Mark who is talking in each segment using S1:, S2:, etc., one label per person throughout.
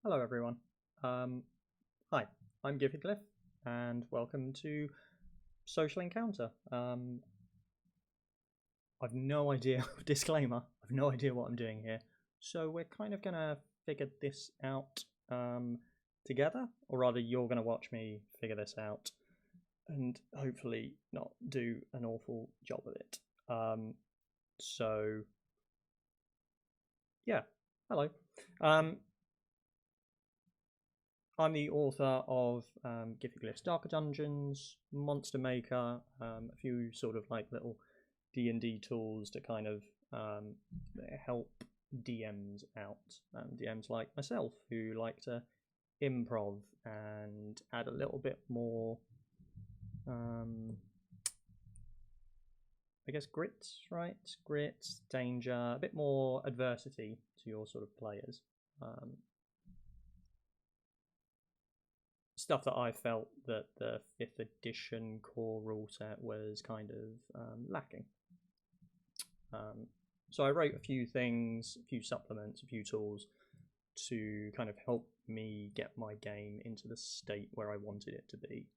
S1: Hello everyone. Hi, I'm Giffyglyph and welcome to Social Encounter. I've no idea, disclaimer, I've no idea what I'm doing here. So we're kind of gonna figure this out together, or rather you're gonna watch me figure this out and hopefully not do an awful job of it. So yeah, hello. I'm the author of Giffyglyph's Darker Dungeons, Monster Maker, a few sort of like little D&D tools to kind of help DMs out. DMs like myself who like to improv and add a little bit more, I guess, grit, right? Grit, danger, a bit more adversity to your sort of players. Stuff that I felt that the 5th edition core rule set was kind of lacking. So I wrote a few things, a few supplements, a few tools to kind of help me get my game into the state where I wanted it to be.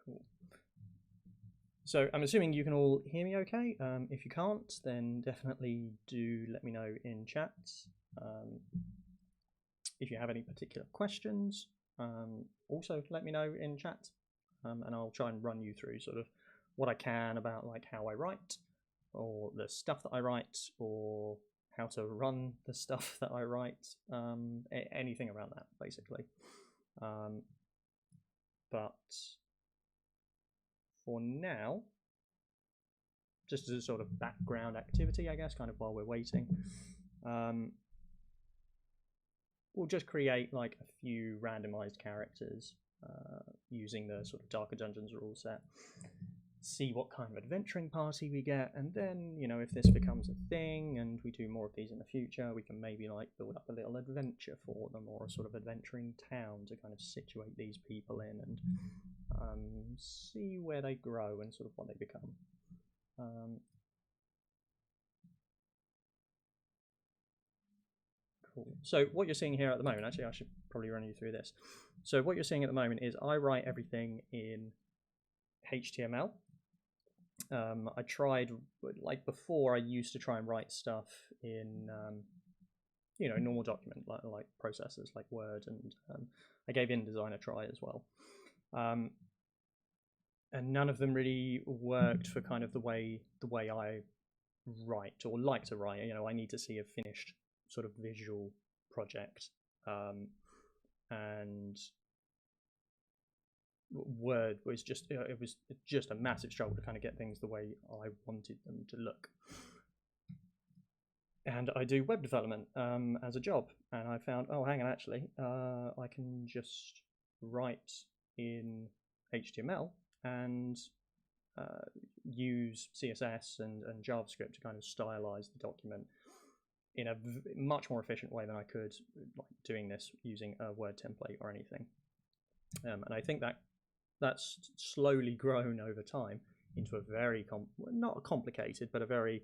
S1: Cool. So I'm assuming you can all hear me okay. If you can't, then definitely do let me know in chat. If you have any particular questions, also let me know in chat, and I'll try and run you through sort of what I can about like how I write, or the stuff that I write, or how to run the stuff that I write, anything around that basically. But for now, just as a sort of background activity, I guess, kind of while we're waiting, we'll just create like a few randomized characters using the sort of Darker Dungeons rule set. See what kind of adventuring party we get, and then, you know, if this becomes a thing and we do more of these in the future, we can maybe like build up a little adventure for them, or a sort of adventuring town to kind of situate these people in and see where they grow and sort of what they become. Cool. So what you're seeing here at the moment, actually I should probably run you through this. So what you're seeing at the moment is I write everything in HTML. I tried, like before, I used to try and write stuff in, you know, normal document like processors like Word, and I gave InDesign a try as well. And none of them really worked for kind of the way I write or like to write. You know, I need to see a finished sort of visual project, and Word was just, it was just a massive struggle to kind of get things the way I wanted them to look. And I do web development as a job, and I found, oh, hang on, actually, I can just write in HTML and use CSS and JavaScript to kind of stylize the document in a much more efficient way than I could like doing this using a Word template or anything. And I think that that's slowly grown over time into a very not complicated, but a very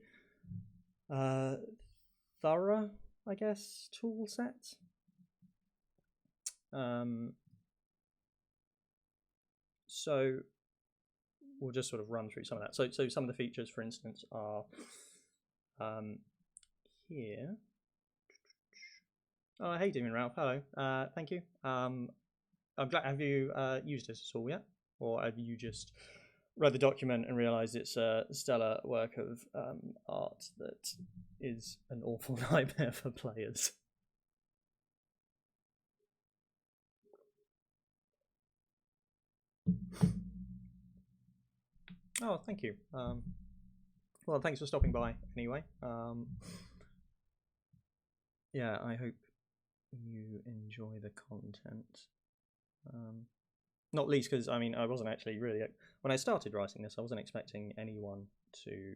S1: thorough, I guess, tool set. So we'll just sort of run through some of that. So some of the features, for instance, are here. Oh, hey, Demon Ralph. Hello. Thank you. I'm glad. Have you used this at all yet, or have you just read the document and realised it's a stellar work of art that is an awful nightmare for players? Oh, thank you. Well, thanks for stopping by anyway. Yeah, I hope you enjoy the content. Not least because, I mean, I wasn't actually really, when I started writing this, I wasn't expecting anyone to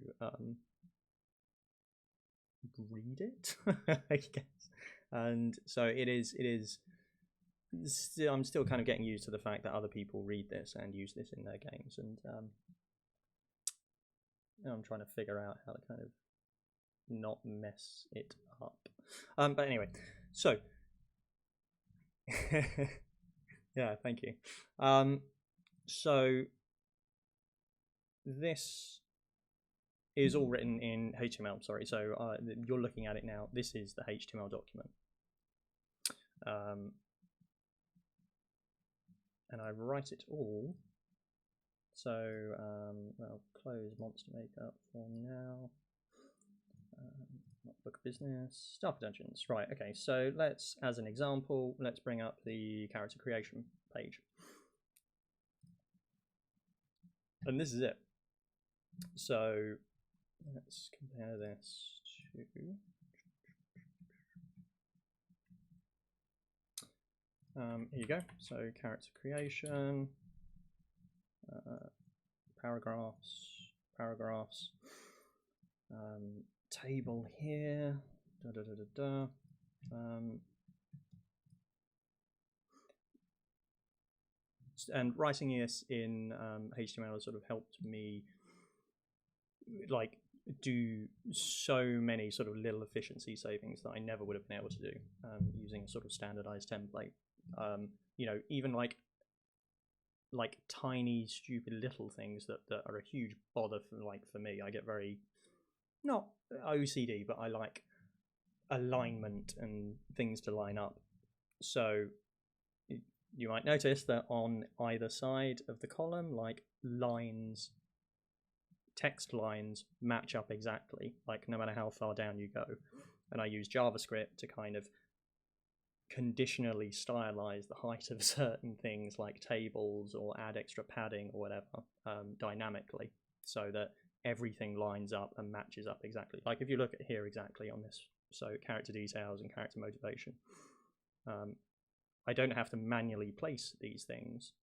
S1: read it, I guess. And so it is I'm still kind of getting used to the fact that other people read this and use this in their games, and I'm trying to figure out how to kind of not mess it up. But anyway, so yeah, thank you. So this is all written in HTML. Sorry, so you're looking at it now. This is the HTML document, and I write it all. So I'll close Monster Maker for now. Not book of business, Starter Dungeons. Right, okay, so let's, as an example, let's bring up the character creation page. And this is it. So let's compare this to here you go. So character creation, paragraphs, table here, and writing this in HTML has sort of helped me like do so many sort of little efficiency savings that I never would have been able to do using a sort of standardized template. You know, even like tiny stupid little things that are a huge bother for me. I get very, not OCD, but I like alignment and things to line up. So you might notice that on either side of the column, like lines, text lines match up exactly, like no matter how far down you go. And I use JavaScript to kind of conditionally stylize the height of certain things like tables or add extra padding or whatever dynamically, so that everything lines up and matches up exactly. Like if you look at here exactly on this, so character details and character motivation, I don't have to manually place these things.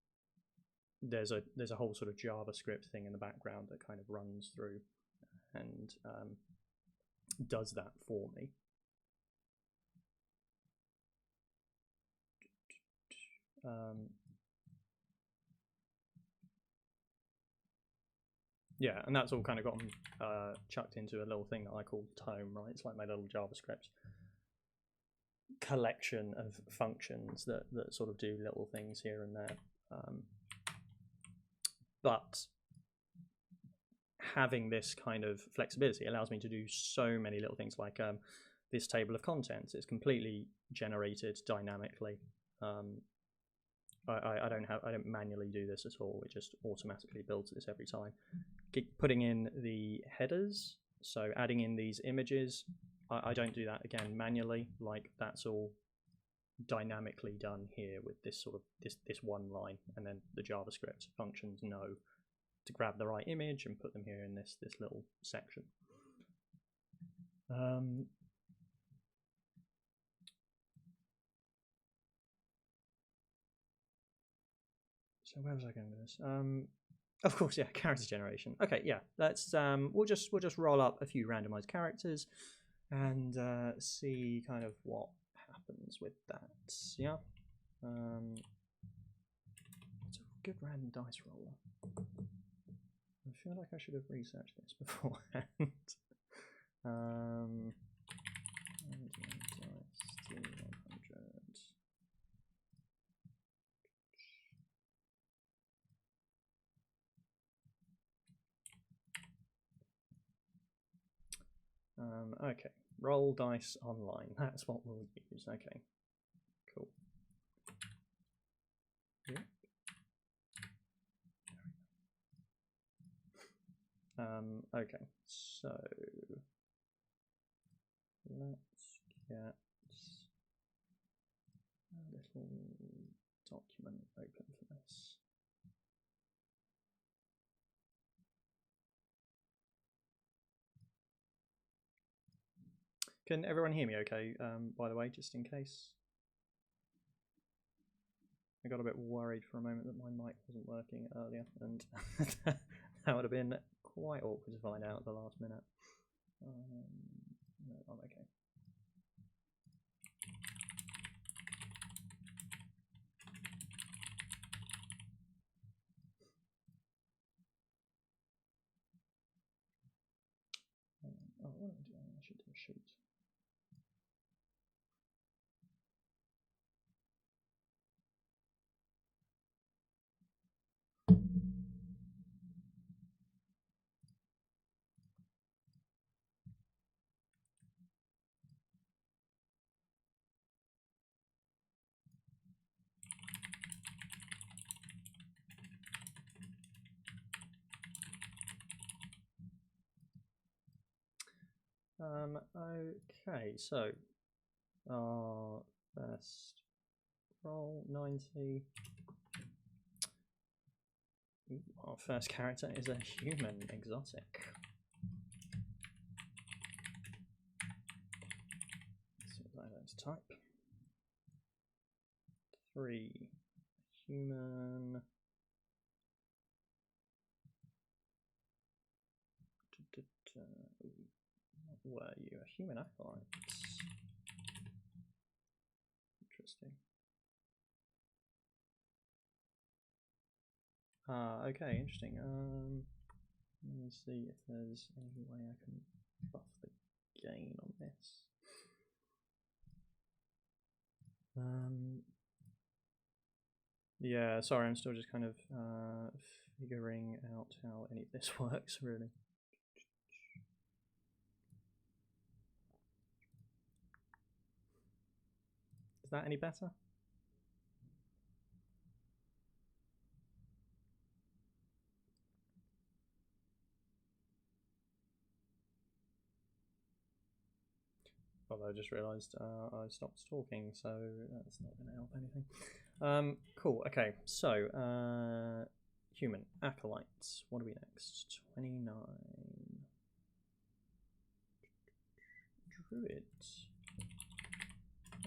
S1: There's a whole sort of JavaScript thing in the background that kind of runs through and does that for me. Yeah, and that's all kind of gotten chucked into a little thing that I call Tome, right? It's like my little JavaScript collection of functions that sort of do little things here and there. But having this kind of flexibility allows me to do so many little things, like this table of contents is completely generated dynamically. I don't manually do this at all. It just automatically builds this every time. Putting in the headers, so adding in these images, I don't do that again manually. Like that's all dynamically done here with this sort of this one line, and then the JavaScript functions know to grab the right image and put them here in this little section. So where was I going with this? Of course, yeah, character generation. Okay, yeah, let's we'll just roll up a few randomized characters and see kind of what happens with that. Yeah, it's a good random dice roller. I feel like I should have researched this beforehand. Okay, roll dice online. That's what we'll use. Okay, cool. Yep. Okay, so let's get a little document open for this. Can everyone hear me okay, by the way, just in case? I got a bit worried for a moment that my mic wasn't working earlier, and that would have been quite awkward to find out at the last minute. No, I'm okay. sheet. Okay, so our first roll 90. Our first character is a human exotic. Let's see what I learned to type. 3 human. What were you? A human acolyte. Interesting. Okay, interesting. Let me see if there's any way I can buff the gain on this. Yeah, sorry, I'm still just kind of figuring out how any of this works, really. Is that any better? Although I just realised I stopped talking, so that's not going to help anything. Cool, okay, so human acolytes. What are we next? 29. Druid.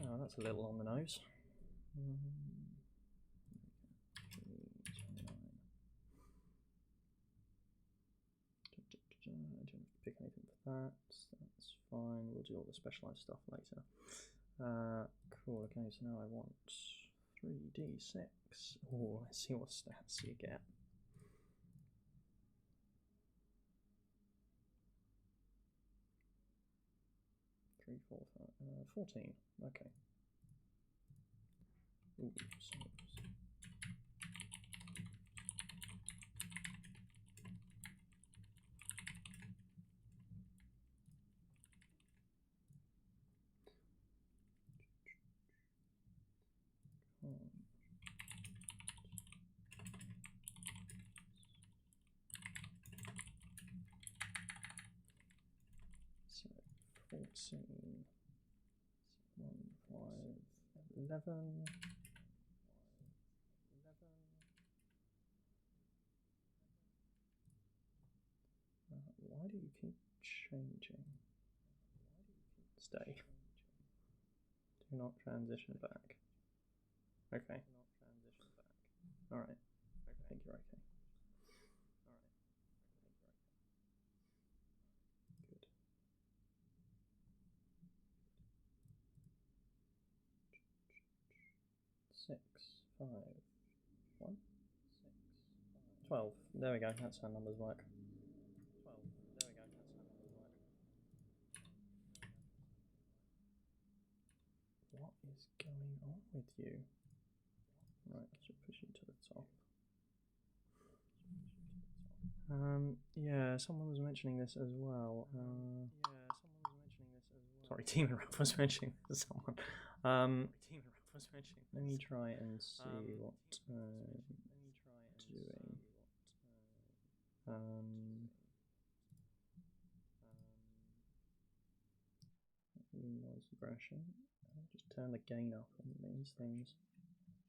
S1: Oh, that's a little on the nose. I don't have to pick anything for that. That's fine. We'll do all the specialised stuff later. Cool. Okay, so now I want 3d6. Oh, let's see what stats you get. 3, 4, 5, 14. Okay. Ooh, so So 14, 1, 5, 11. Why do you keep changing? Stay. Do not transition back. Okay. Alright. I think you're okay. Good. 6, 5, 1, 12. There we go, that's how numbers work. What is going on with you? Right, I should push you to the top. Yeah, someone was mentioning this as well. Sorry, Demon Ralph was mentioning this to someone. Let me try and see what doing. Noise aggression. I'll just turn the gain up on these things.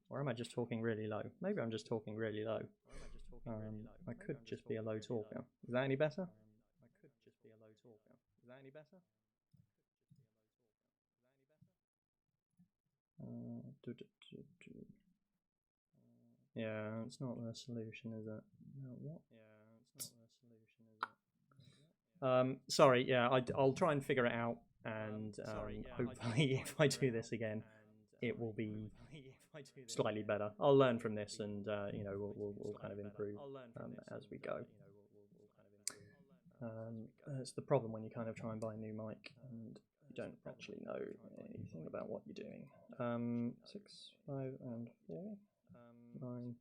S1: Or am I just talking really low? Maybe I'm just talking really low. I could just be a low talker. Is that any better? Yeah, it's not the solution, is it? No, what? Sorry, yeah, I'll try and figure it out, and hopefully if I do this again, it will be slightly better. I'll learn from this, and you know, we'll kind of improve as we go. It's the problem when you kind of try and buy a new mic and you don't actually know anything about what you're doing. 6, 5, and 4, 9.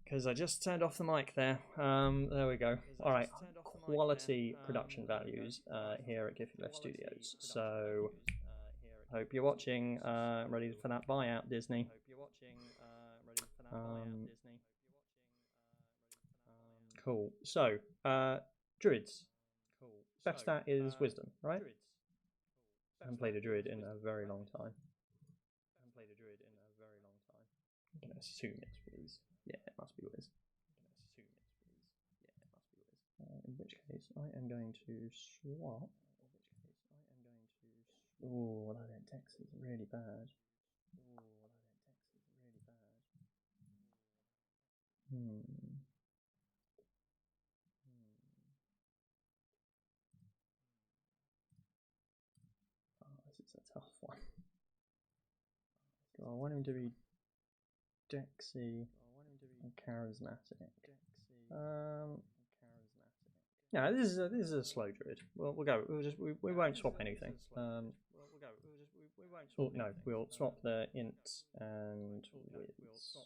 S1: Because I just turned off the mic there. There we go. All right, quality production values here at Giffyglyph Studios. So, hope you're watching. Ready for that buyout, Disney. Cool. So, druids. Best stat is wisdom, right? I haven't played a druid in a very long time. I'm gonna assume it's Wiz. Yeah, it must be Wiz. In which case, I am going to swap. Oh, that text is really bad. Oh, this is a tough one. Do I want him to be Dexy and charismatic? No, this is a slow druid. We'll go. We won't swap anything. Oh, no, we'll swap the int and Wiz.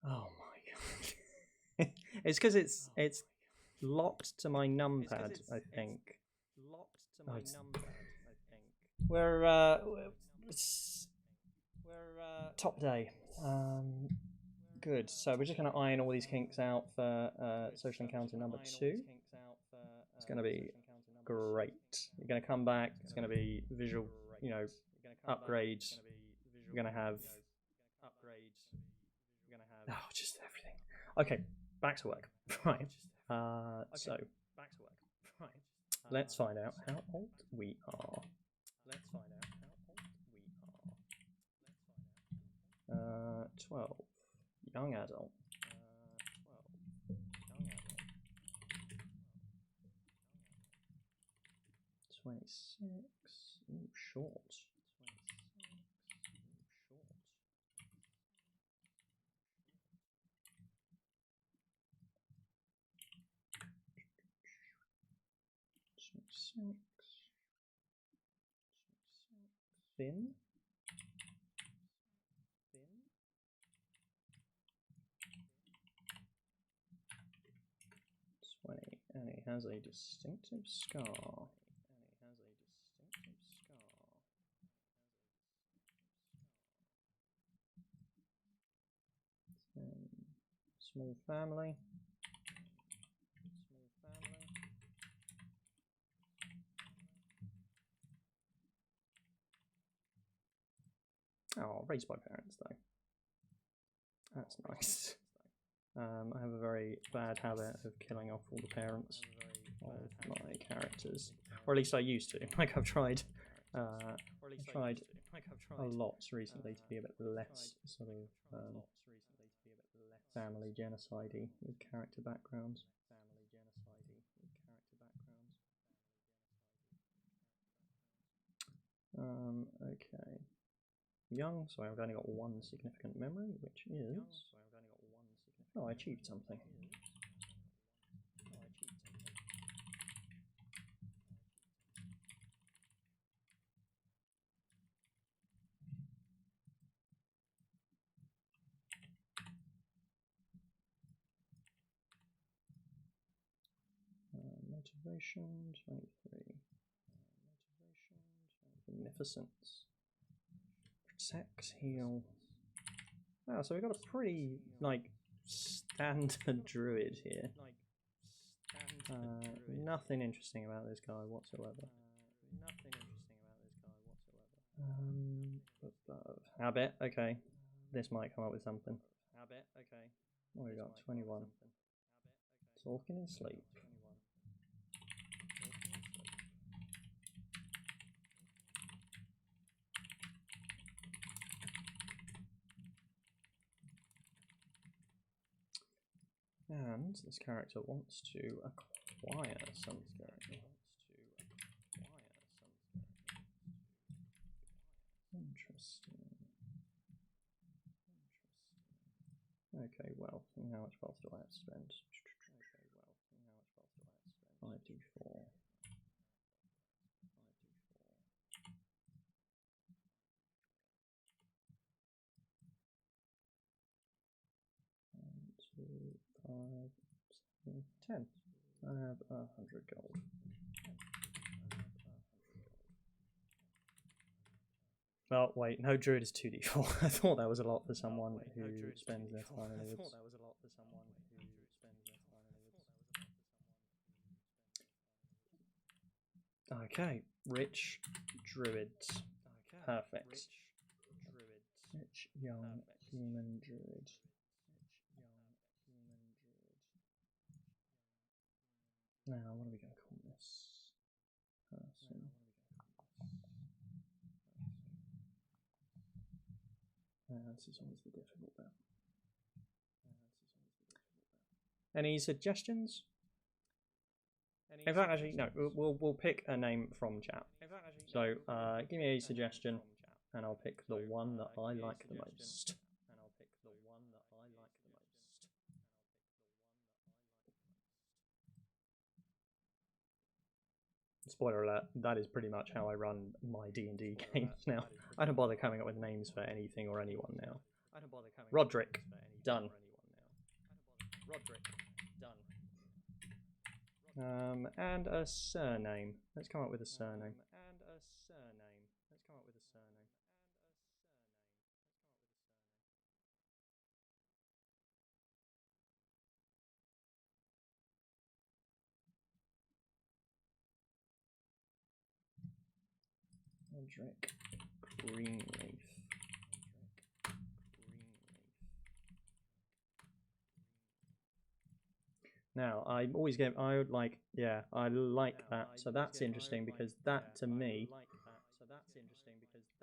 S1: Oh my god! It's because it's locked to my numpad, I think. Oh, we're top day. Good. So we're just going to iron all these kinks out for social encounter number 2. It's going to be great. You're going to come back. It's going to be visual, upgrades. We're going to have just everything. Okay, back to work. Right. So let's find out how old we are. 12. Young adult. 26. Ooh, short. 26. Thin. 20. And he has a distinctive scar. Small family. Oh, raised by parents though. That's nice. I have a very bad habit of killing off all the parents of my characters, or at least I used to. Like I've tried a lot recently to be a bit less sort of family genocide-y with character backgrounds. Okay. Young, so I've only got one significant memory, which is... Oh, I achieved something. Motivation, 23. Beneficence. Protect, heal. Oh, so we've got a pretty, like, standard druid here. Nothing interesting about this guy whatsoever. Habit, okay. This might come up with something. What we got? 21. Talking in sleep. And this character wants to acquire something. Interesting. Okay, well, how much wealth do I have to spend? 5d4. One, 2, 5, 7, 10. I have 100 gold. Oh, wait, no, druid is 2d4. I thought that was a lot for someone who spends their time in the woods. Okay, rich druids. Perfect. Rich young human druid. Now, what are we going to call this person? This is always the difficult bit. Any suggestions? In fact, actually, no. We'll pick a name from chat. So, give me a suggestion, and I'll pick the one that I like the most. Spoiler alert, that is pretty much how I run my D&D games now. I don't bother coming up with names for anything or anyone now. Roderick. Done. And a surname. Let's come up with a surname. Roderick Greenleaf. Now, I always get, I would like, yeah, I like that. So that's interesting because that to me,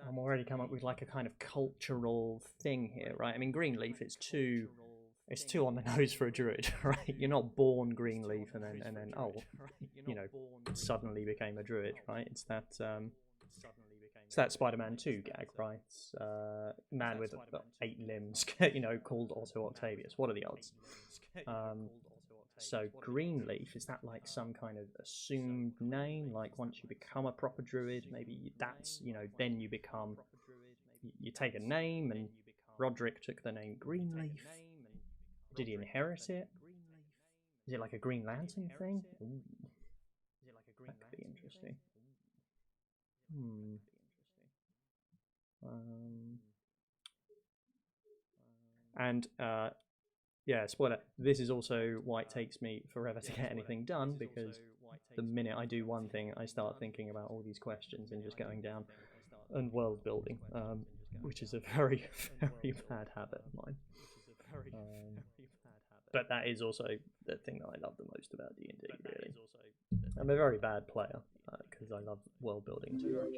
S1: I'm already come up with like a kind of cultural thing here, right? I mean, Greenleaf, it's too on the nose for a druid, right? You're not born Greenleaf and then oh, you know, suddenly became a druid, right? It's that Spider-Man 2 gag, right? Man with 8 limbs, you know, called Otto Octavius. What are the odds? So Greenleaf, is that like some kind of assumed name? Like once you become a proper druid, maybe that's, you know, then you become, you take a name, and Roderick took the name Greenleaf. Did he inherit it? Is it like a Green Lantern thing? Ooh. That could be interesting. And yeah, spoiler, this is also why it takes me forever to get anything done, because the minute I do one thing, I start thinking about all these questions and just going down and world building. which is a very, very bad habit of mine. But that is also the thing that I love the most about D&D, really. I'm a very bad player because I love world building too much.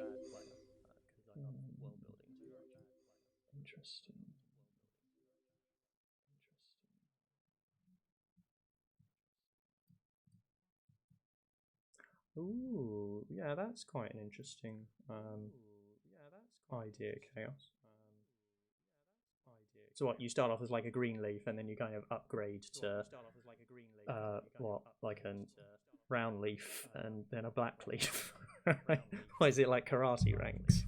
S1: Interesting. Ooh, yeah, that's quite an interesting idea, Chaos. So what, you start off as like a green leaf and then you kind of upgrade to what, like a brown leaf and then a black leaf? Why is it like karate ranks?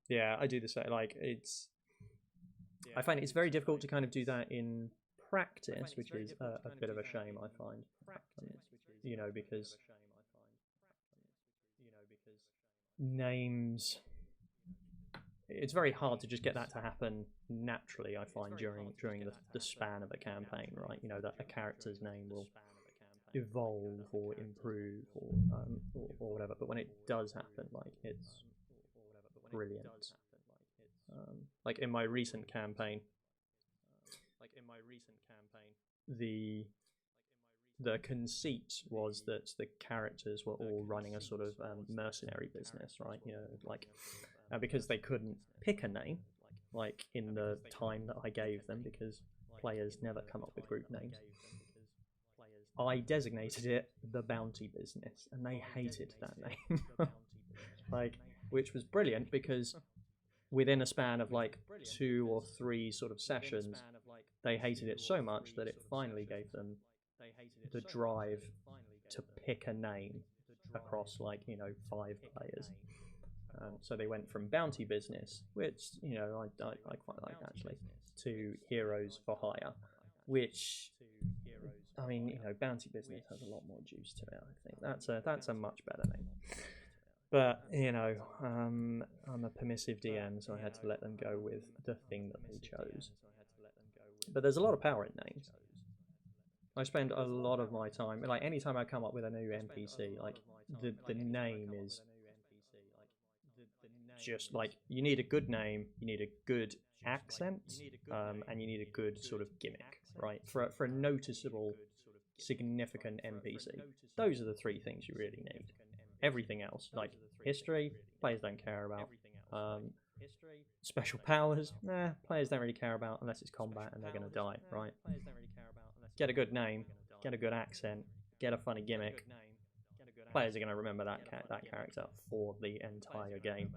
S1: Yeah, I do the same. Like I find it's very difficult to kind of do that in practice, which is a bit of a shame, I find. You know, because names, it's very hard to just get that to happen naturally, I find, during the span of a campaign, right? You know, that a character's name will evolve or improve or whatever, but when it does happen, like, it's brilliant. Like in my recent campaign, the conceit was that the characters were all running a sort of mercenary business, right? You know, like because they couldn't pick a name, like in the time that I gave them, because players never come up with group names. I designated it the Bounty Business, and they hated that name. Like, which was brilliant because within a span of like 2 or 3 sort of sessions, they hated it so much that it finally gave them the drive to pick a name across, like, you know, 5 players. So they went from Bounty Business, which, you know, I quite like actually, to Heroes for Hire, which, I mean, you know, Bounty Business has a lot more juice to it. I think that's a much better name. But, you know, I'm a permissive DM, so I had to let them go with the thing that they chose. But there's a lot of power in names. I spend a lot of my time, like, anytime I come up with a new NPC, like, the name is just, like, you need a good name, you need a good accent, and you need a good sort of gimmick, right? For a noticeable, significant NPC. Those are the 3 things you really need. Everything else, like history, players don't care about. Special powers, players don't really care about unless it's combat and they're going to die, right? Get a good name, get a good accent, get a funny gimmick. Players are going to remember that character for the entire game,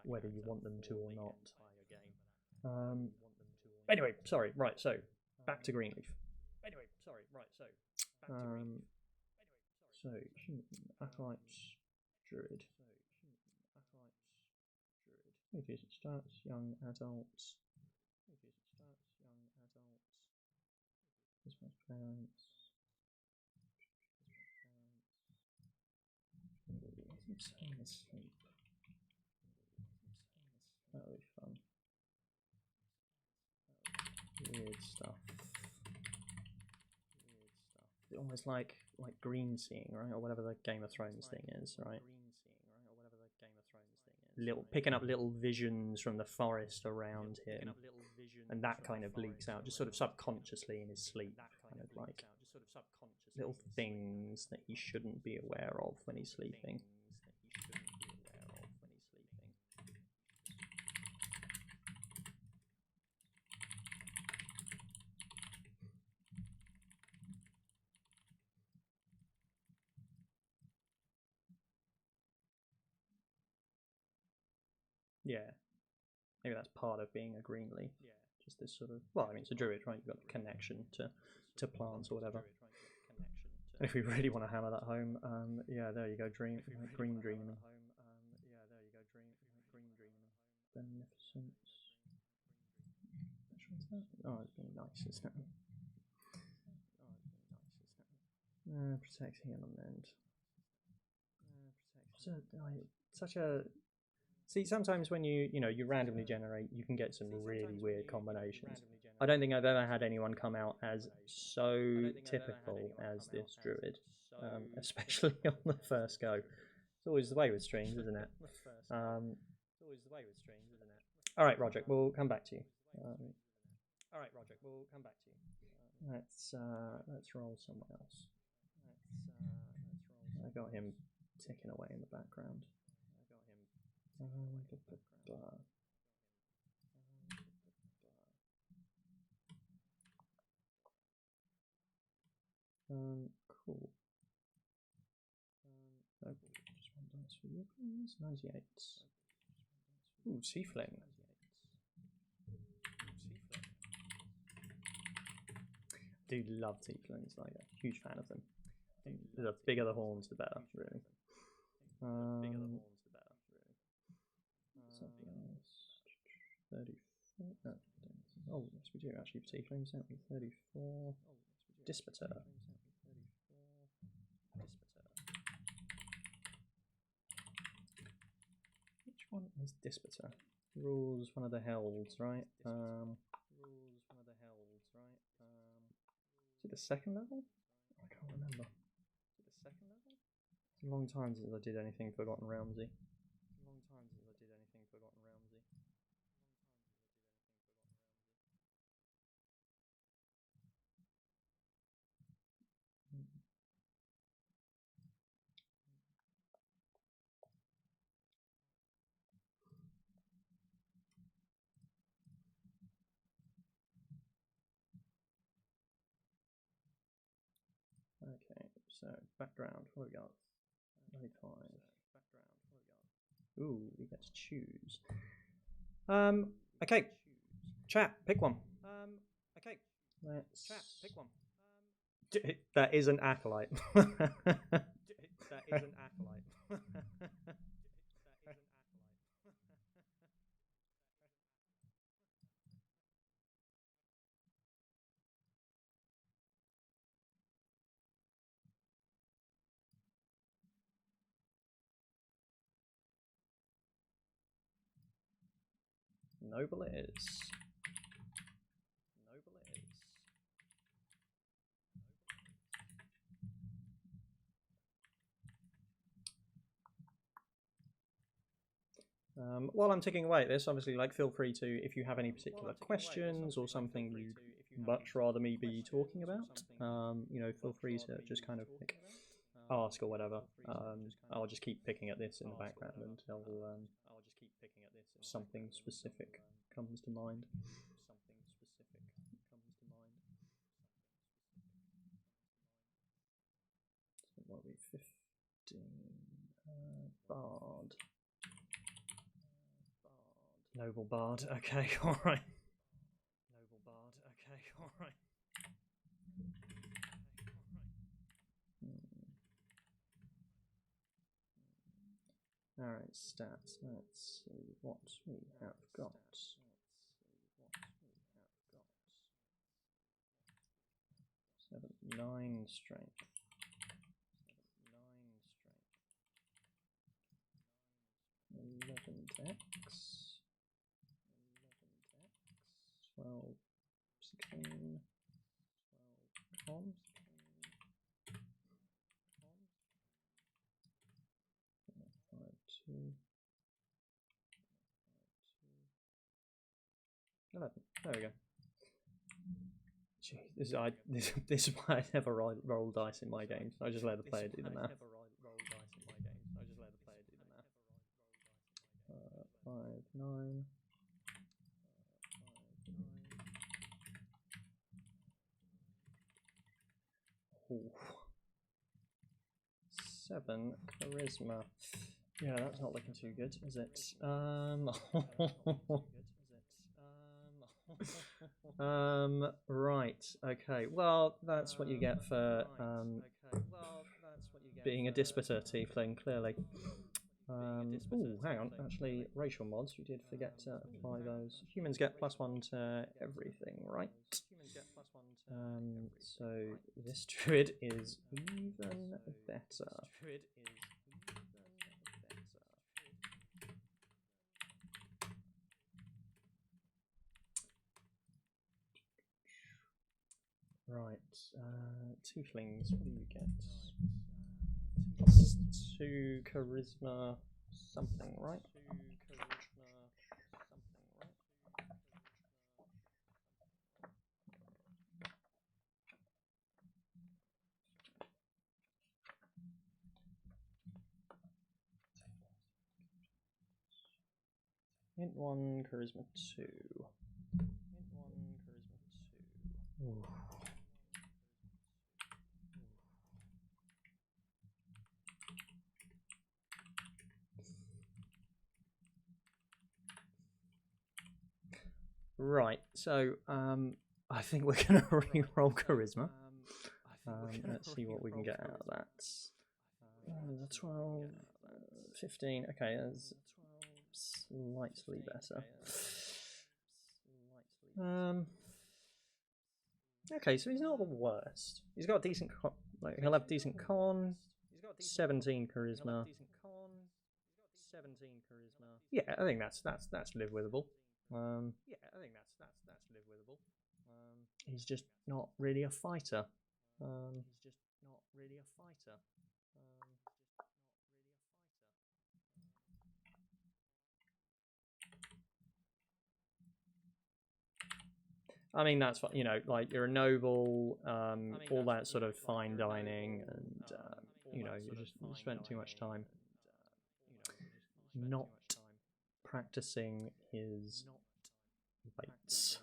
S1: whether you want them to or not. Anyway, sorry, right, so back to Greenleaf. So, Acolytes, Druid. It starts young adults. This one's parents. Sleep. That'll be fun. Weird stuff. Almost like green seeing, right, or whatever the Game of Thrones thing is, right? Picking up little visions from the forest around him, and that kind of leaks out, just sort of subconsciously in his sleep, kind of like little things that he shouldn't be aware of when he's sleeping. Yeah, maybe that's part of being a Greenleaf. Just this sort of, well, I mean, it's a druid, right? You've got the connection to plants or whatever. If we really want to hammer that home, yeah, there you go, green dreaming. Beneficence. Which one's that? Oh, it's been nice, isn't it? Protect, heal, and mend. Such a See, sometimes when you randomly generate, you can get some really weird combinations. I don't think I've ever had anyone come out as so typical as this druid, especially on the first go. It's always the way with streams, isn't it? All right, Roderick, we'll come back to you. Let's roll someone else. I got him ticking away in the background. Cool. Just one dice for you, please. 98. Ooh, Tiefling. Do love Tieflings, like a huge fan of them. The bigger the horns, the better, really. Something else. 34. Oh, yes, we do actually for Tieflings, don't we? 34. Dispater. Which one is Dispater? Rules one of the hells, right? Is it the second level? I can't remember. It's a long time since I did anything Forgotten Realmsy. Okay, so background, what have we got? 95. Ooh, we get to choose. Okay. Chat, pick one. Let's... That is an acolyte. Noble it is. While I'm ticking away at this, obviously, like, feel free to, if you have any particular questions or something you'd much rather me be talking about, feel free to just kind of like ask or whatever. I'll just keep picking at this in the background until something specific comes to mind. So what are we, 15? Bard. Noble Bard, okay, alright. Alright, stats. Let's see what we have got. 9 strength. 11 dex. 12, 16. 12 con. 5, 2. 11. There we go. Jeez, this is why I never roll dice in my games. I just let the player do the math. 5, 9. Ooh. 7 charisma. Yeah, that's not looking too good, is it? Right. Okay. Well, that's what you get for being a Dispater tiefling, clearly. Oh, hang on. Actually, racial mods. We did forget to apply those. Humans get +1 to everything, right? So this druid is even better. Right, tieflings, what do you get? +2 charisma something, right? Int 1, charisma 2. Ooh. Right, so I think we're going to re-roll charisma. Let's see what we can get out of that. 12, 15, okay, that's slightly better. Okay, so he's not the worst. He's got a decent like he'll have decent con, 17 charisma. Yeah, I think that's live withable. He's just not really a fighter. I mean, that's you know, like you're a noble, all that sort of fine dining, and you know, you spent too much time not practicing his weights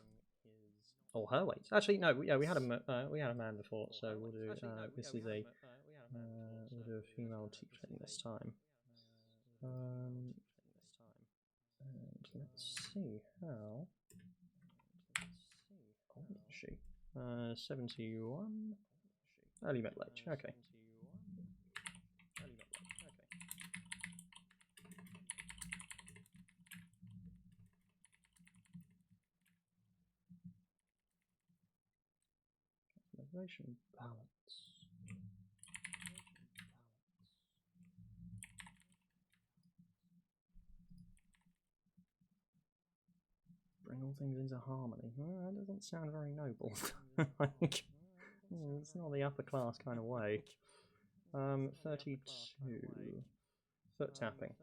S1: or her weights. Actually, no, yeah, we had a man before, so we'll do this is a we'll do a female tiefling this time. And let's see how. What is she? 71. Early middle age. Okay. Motivation balance. Bring all things into harmony. Well, that doesn't sound very noble. Like, it's not the upper class kind of way. 32. Foot tapping.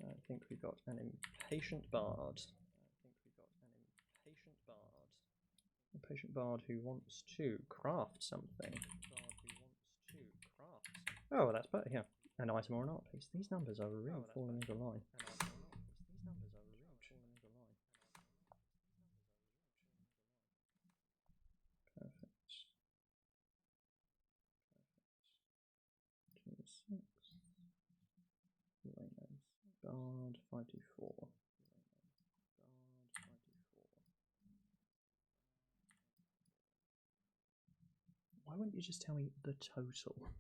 S1: I think we got an impatient bard. Impatient bard who wants to craft something. Oh, that's better, yeah. An item or an art piece. These numbers are really falling into line. Perfect. 26. Bard 524. Why wouldn't you just tell me the total?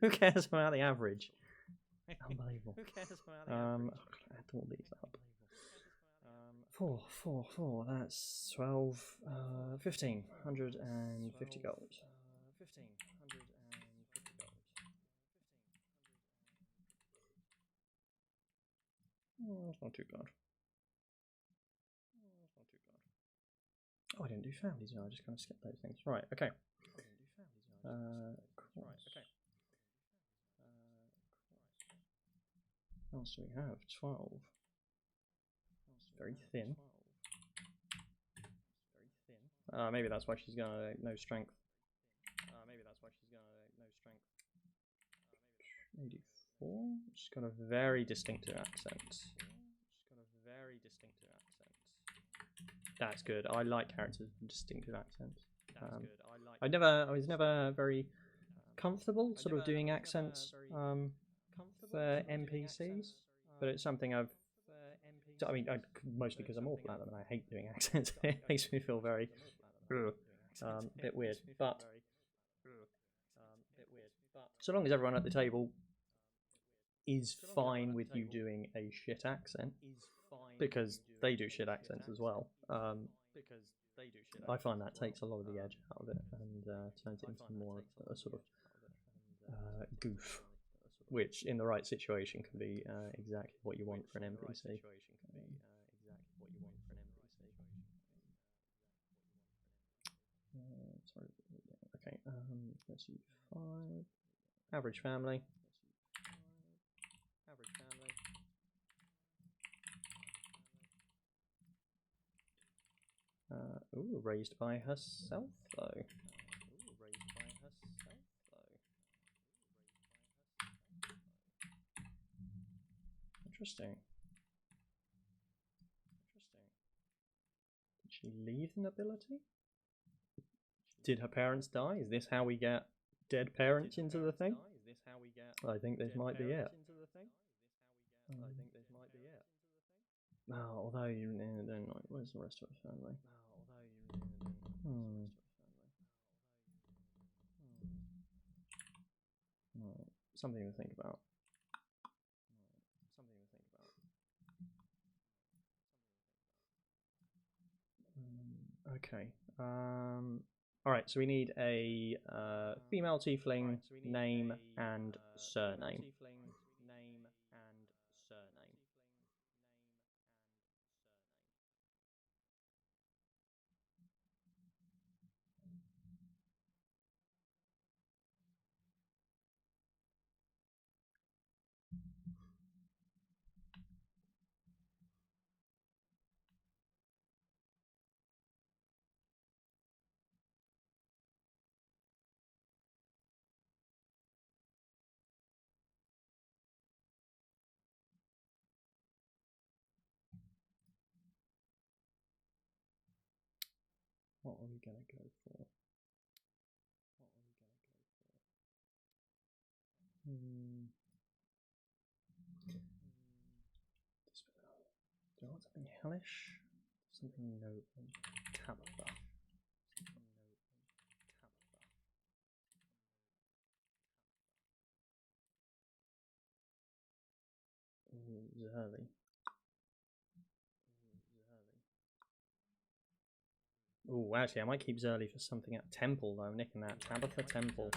S1: Who cares about the average? Unbelievable. Add all these up. 4, 4, 4. That's 12. 1,550 gold. Oh, that's not too bad. Oh, I didn't do families. I just kind of skipped those things. Right. Okay. What else do we have? 12. Very thin. Maybe that's why she's gonna no strength. 84. She's got a very distinctive accent. That's good. I like characters with distinctive accents. I was never very comfortable sort of doing accents for NPCs, but it's something I've. I mean, mostly because I'm awful at them and I hate doing accents. It makes me feel very a bit weird. But so long as everyone at the table is fine with you doing a shit accent, because they do shit accents as well. I find that takes a lot of the edge out of it and turns it into more of a sort of goof, which in the right situation can be exactly what you want for an NPC. Okay, let's see, 5. Average family. Ooh, raised by herself though. Interesting. Did she leave the nobility? Did her parents die? Is this how we get dead parents into the thing? I think this might be it. Although you don't know, where's the rest of her family? Something to think about. Okay. Alright, so we need a female tiefling name and surname. What are we going to go for? Do I want something hellish? Something noble. Tabitha. Zerly. Oh, actually, I might keep Zerly for something at Temple, though. I'm nicking that. Tabitha Temple.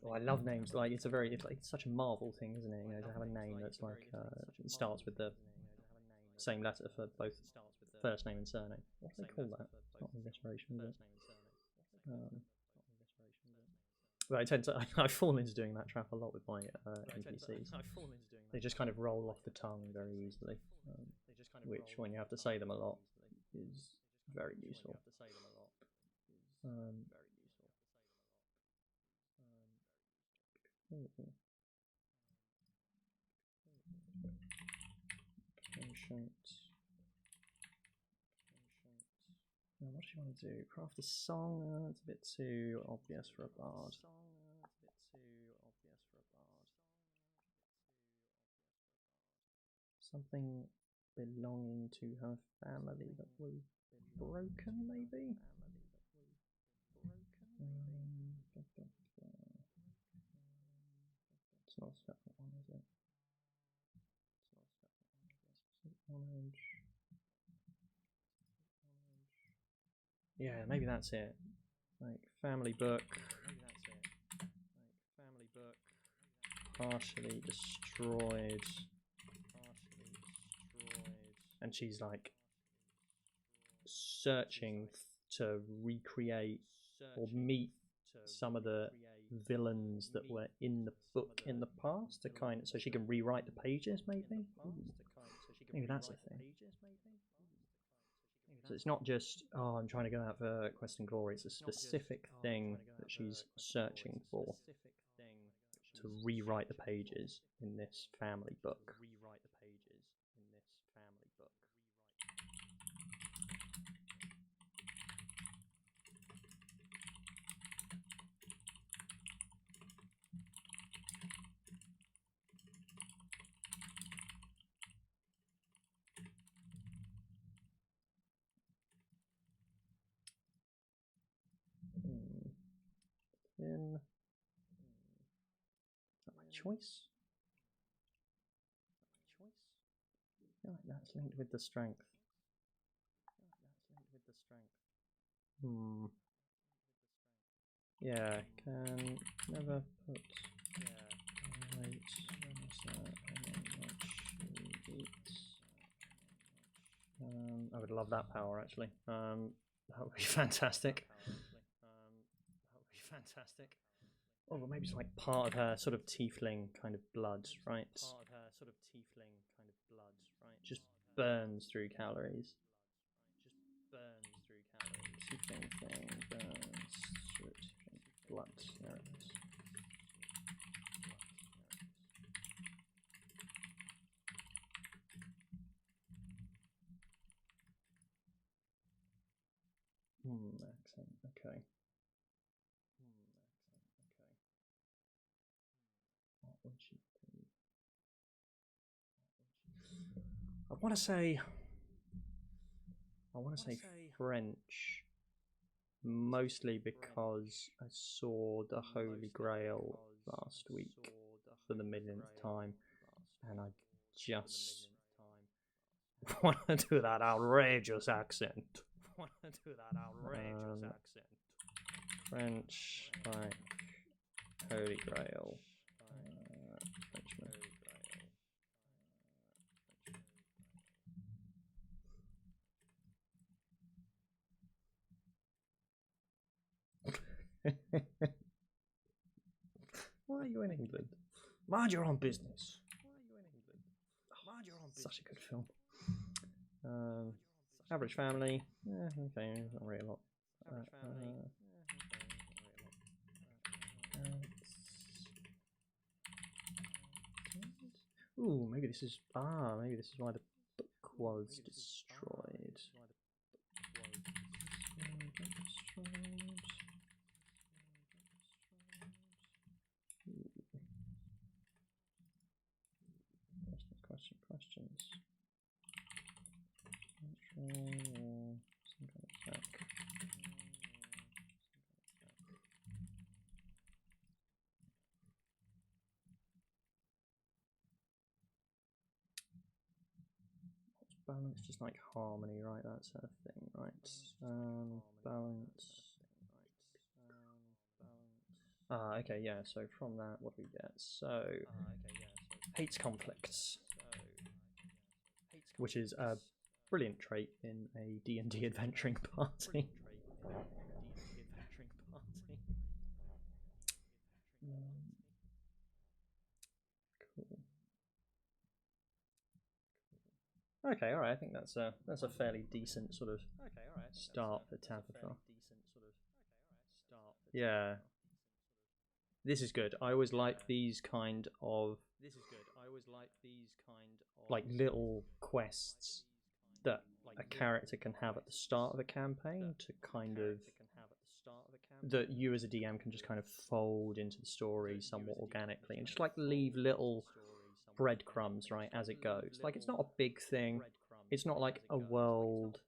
S1: Oh, I love names. Like, it's such a Marvel thing, isn't it? You know, to have a name that's like starts with the same letter for both first name and surname. What do they call that? It's not alliteration, is it? But I tend to I fall into doing that trap a lot with my NPCs. They just kind of roll off the tongue very easily, which, when you have to say them a lot, is very useful. Patient. Now, what do you want to do? Craft a song? It's a bit too obvious for a bard. Something belonging to her family that was broken, maybe? It's not a separate one, is it? Yeah, maybe that's it. Like, family book. Partially destroyed. And she's like searching to recreate or meet some of the villains that were in the book in the past to kind of, so she can rewrite the pages, maybe. Maybe that's a thing. So it's not just, oh, I'm trying to go out for quest and glory. It's a specific thing that she's searching for to rewrite the pages in this family book. Then, is that my choice? I feel like that's linked with the strength. Yeah, can never put weight I would love that power, actually. That would be fantastic. Fantastic. Oh, well, maybe it's like part of her sort of tiefling kind of blood, right? Part of her sort of tiefling kind of blood, right? Just burns through calories. Just burns through calories. Tiefling thing burns through blood. There it is. Accent. Okay. What would she be? I want to say French, mostly because I saw the Holy Grail last week for the millionth time, and I just want to do that outrageous accent. French, like Holy Grail. Frenchman. Why are you in England? Mind your own business. Such a good film. Average family. Okay, not really a lot. Ooh, maybe this is why the book was destroyed. Questions. Balance, just like harmony, right? That sort of thing, right? Balance. Okay, yeah. So from that, what do we get? So hates conflicts, which is a brilliant trait in a D&D adventuring party. Cool. Okay, all right. I think that's a fairly decent sort of start for Tabitha. Yeah, this is good. I always like these kind of like little quests that a character can have at the start of a campaign to kind of that you as a DM can just kind of fold into the story somewhat organically and just like leave little breadcrumbs, right, as it goes. Like, it's not a big thing. It's not like a world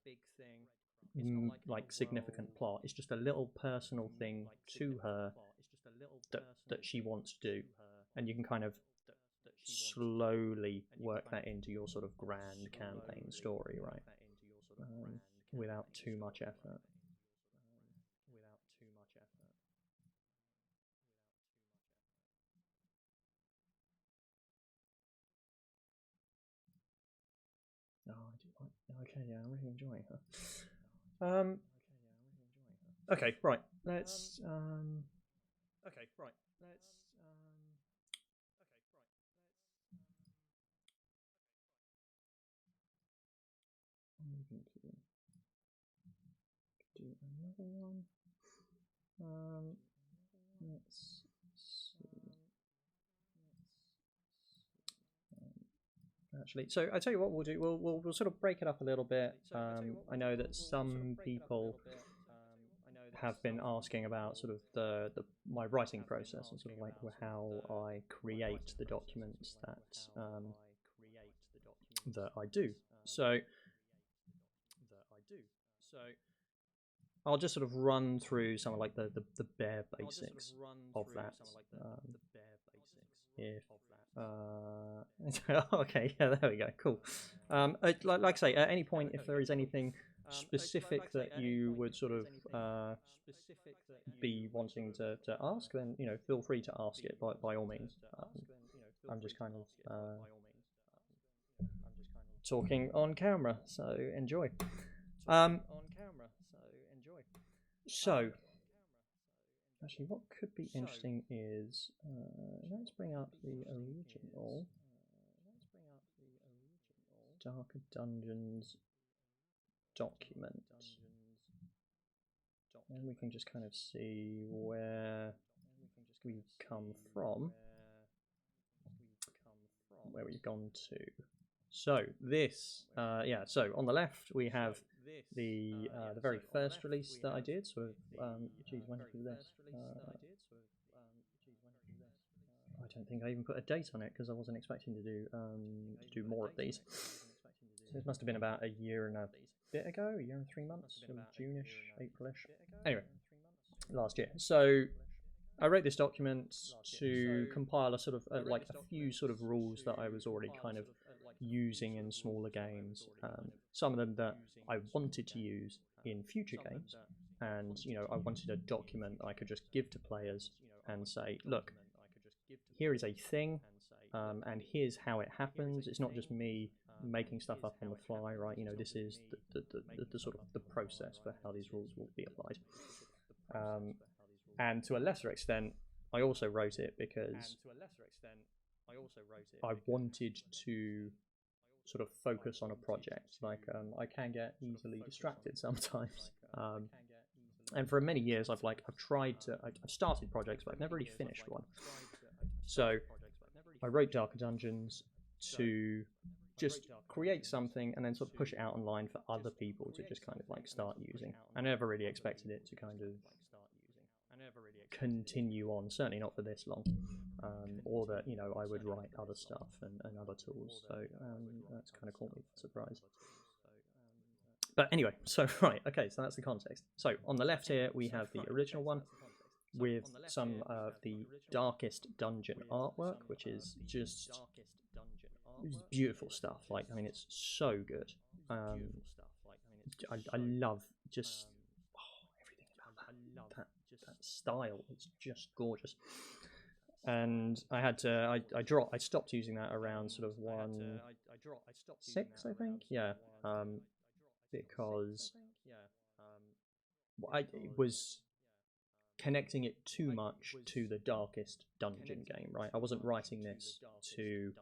S1: like significant plot. It's just a little personal thing to her that she wants to do, and you can kind of slowly work that into your sort of grand campaign story, right? Without too much effort. Oh, I do like. Okay, yeah, I'm really enjoying her. Okay, right. Let's. Okay, right. Let's. I'm going to do another one. Let's see. Actually, so I tell you what we'll do. We'll sort of break it up a little bit. I know that some people have been asking about sort of the my writing process and sort of like how I create the documents that I do. So I'll just sort of run through some of like the bare basics of that. If okay, yeah, there we go, cool. Like I say, at any point, if there is anything specific that you would sort of be wanting to ask, then feel free to ask it by all means. I'm just kind of talking on camera, so enjoy. So Actually, what could be interesting is let's bring up the original Darker Dungeons document, and we can just kind of see where we've come from, where we've gone to. So this, yeah. So on the left we have the very first release that I did. Sort of, geez, when did I do this? I don't think I even put a date on it because I wasn't expecting to do more of these. So this must have been about a year and a bit ago, a year and 3 months, sort of June-ish, April-ish. Anyway, last year. So I wrote this document to compile a sort of like a few sort of rules that I was already kind of using in smaller games. Some of them that I wanted to use in future games, and I wanted a document I could just give to players and say, look, here is a thing, and here's how it happens. It's not just me making stuff up on the fly, right? This is the sort of the process for how these rules will be applied. And to a lesser extent, I also wrote it because I wanted to sort of focus on a project. Like I can get easily distracted sometimes, and for many years I've started projects, but I've never really finished one. So I wrote Darker Dungeons to just create something and then sort of push it out online for other people to just kind of like start using. I never really expected it to kind of continue on, certainly not for this long, or that I would write other stuff and other tools. So that's kind of caught me by surprise. But anyway, so right, okay, so that's the context. So on the left here we have the original one with some of the Darkest Dungeon artwork, which is just beautiful stuff. Like, I mean, it's so good. I love just everything about that style. It's just gorgeous. And I had to, I stopped using that around sort of 1.6, I think. Yeah. Because it was connecting it too much to the Darkest Dungeon game, right? I wasn't writing this to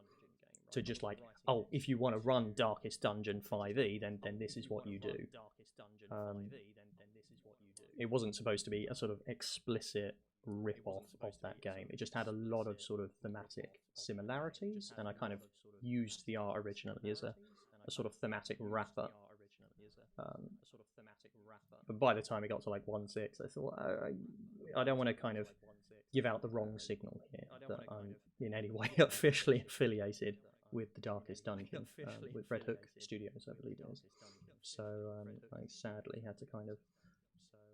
S1: just like, oh, if you want to run Darkest Dungeon 5e, then this is what you do. It wasn't supposed to be a sort of explicit rip-off of that game. It just had a lot of sort of thematic similarities, and I kind of used the art originally as a sort of thematic wrapper. But by the time it got to like 1.6, I thought I don't want to kind of give out the wrong signal here that I'm in any way officially affiliated with the Darkest Dungeon, with Red Hook Studios, I believe it is. So I sadly had to kind of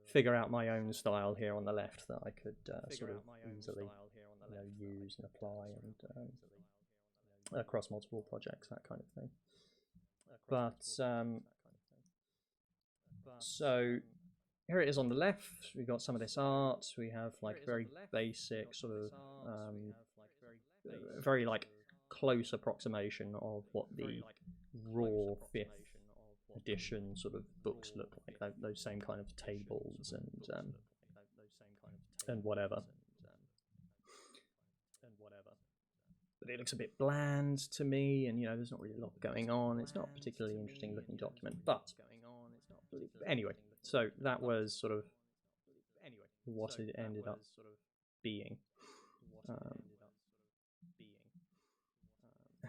S1: figure out my own style here on the left that I could sort of easily use and apply and across multiple projects, that kind of thing. But so here it is on the left. We've got some of this art. We have like very basic sort of very like close approximation of what the raw 5th edition sort of books look like. Those same kind of tables and whatever. But it looks a bit bland to me, and there's not really a lot going on. It's not a particularly interesting looking document, but anyway, so that was sort of what it ended up being.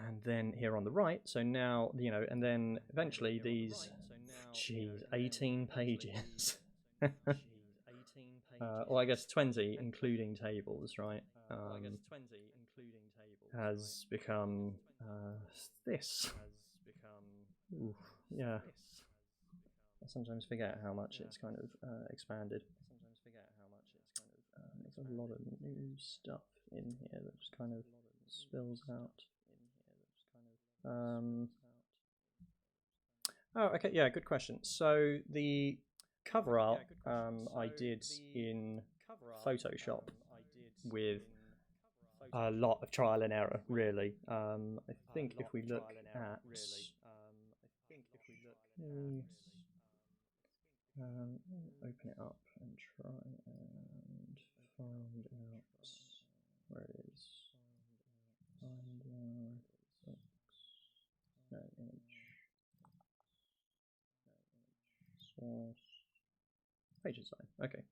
S1: And then here on the right, so now, and then eventually these, 18 pages. Well, I guess 20, including tables, right? Has become this. Oof, yeah. I sometimes forget how much it's kind of expanded. There's a lot of new stuff in here that just kind of spills out. Oh, okay, yeah, good question. So the cover art I did in Photoshop with a lot of trial and error, really. I think if we look at open it up and try and find out where it is. Find no image. Source. Page design. Okay.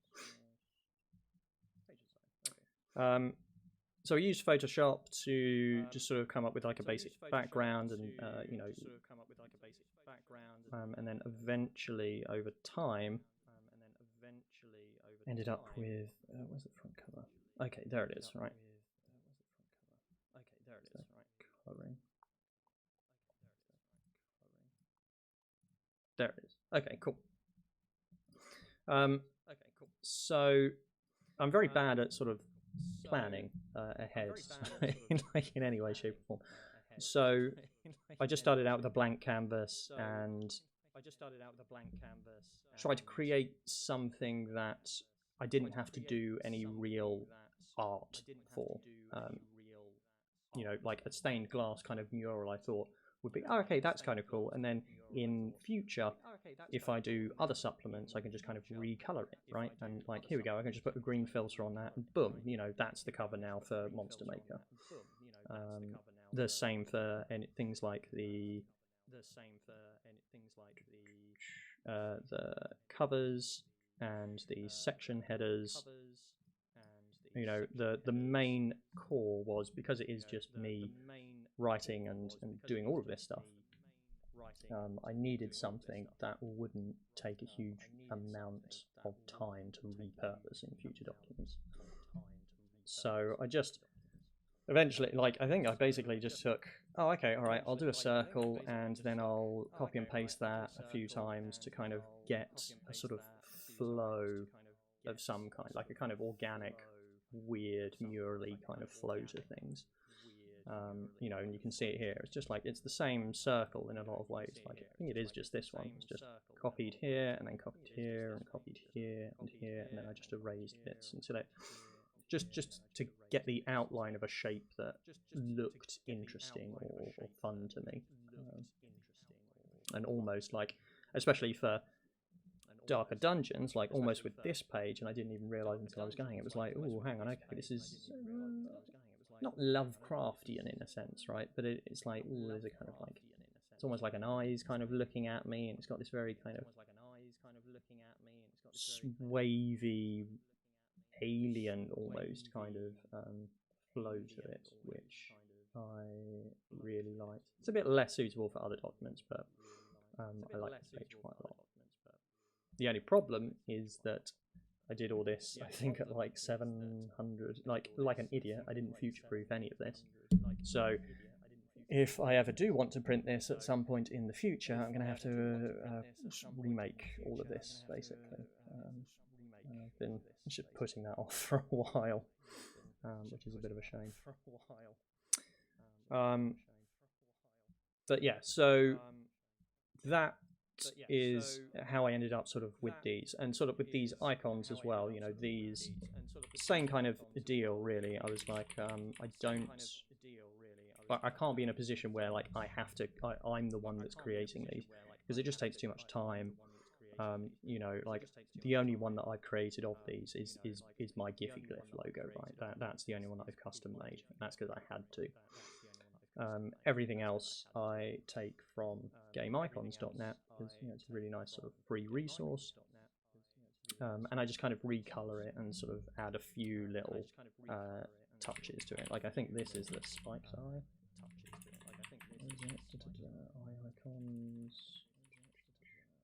S1: So we used Photoshop to just sort of come up with like a basic background and you know, and then eventually over time ended up with where's the front cover? Okay, there it is. Right. Coloring. There it is. Okay, cool. So I'm very bad at sort of planning ahead, in any way, shape, or form. So I just started out with a blank canvas and tried to create something that I didn't have to do any real art for. You know, like a stained glass kind of mural, I thought would be, oh, okay, that's kind of cool. And then in future, if I do other supplements, I can just kind of recolor it, right? And like, here we go, I can just put a green filter on that and boom, you know, that's the cover now for Monster Maker. The same for things like the covers and the section headers. You know, the main core was, because it is just me writing and doing all of this stuff, I needed something that wouldn't take a huge amount of time to repurpose in future documents. So I just eventually, like, I think I basically just took, oh, okay, all right, I'll do a circle and then I'll copy and paste that a few times to kind of get a sort of flow of some kind, like a kind of organic, weird, murally kind of flow to things. You know, and you can see it here. It's just like, it's the same circle in a lot of ways. Like, I think it is just this one. It's just copied here and then copied here and copied here and here, and then I just erased bits until it just to get the outline of a shape that looked interesting or fun to me, and almost like, especially for darker dungeons, like almost with this page, and I didn't even realize until I was going, it was like, oh, hang on, okay, this is not Lovecraftian in a sense, right? But it's like, oh, there's a kind of like, it's almost like an eye's kind of looking at me, and it's got this very kind of wavy, alien almost kind of flow to it, which I really liked. It's a bit less suitable for other documents, but I like this page quite a lot. The only problem is that I did all this, I think, at like 700, like an idiot. I didn't future-proof any of this. So if I ever do want to print this at some point in the future, I'm going to have to remake all of this, basically. And I've been just putting that off for a while, which is a bit of a shame. But yeah, so that is how I ended up sort of with these, and sort of with these icons as well. You know, these same kind of deal, really. I was like, I can't be in a position where like I'm the one that's creating these, because it just takes too much time. You know, like the only one that I've created of these is my Giffyglyph logo, right? That's the only one that I've custom made. That's because I had to. Everything else I take from GameIcons.net, because you know, it's a really nice sort of free resource, and I just kind of recolor it and sort of add a few little touches to it. Like, I think this is the Spike's eye. Icons.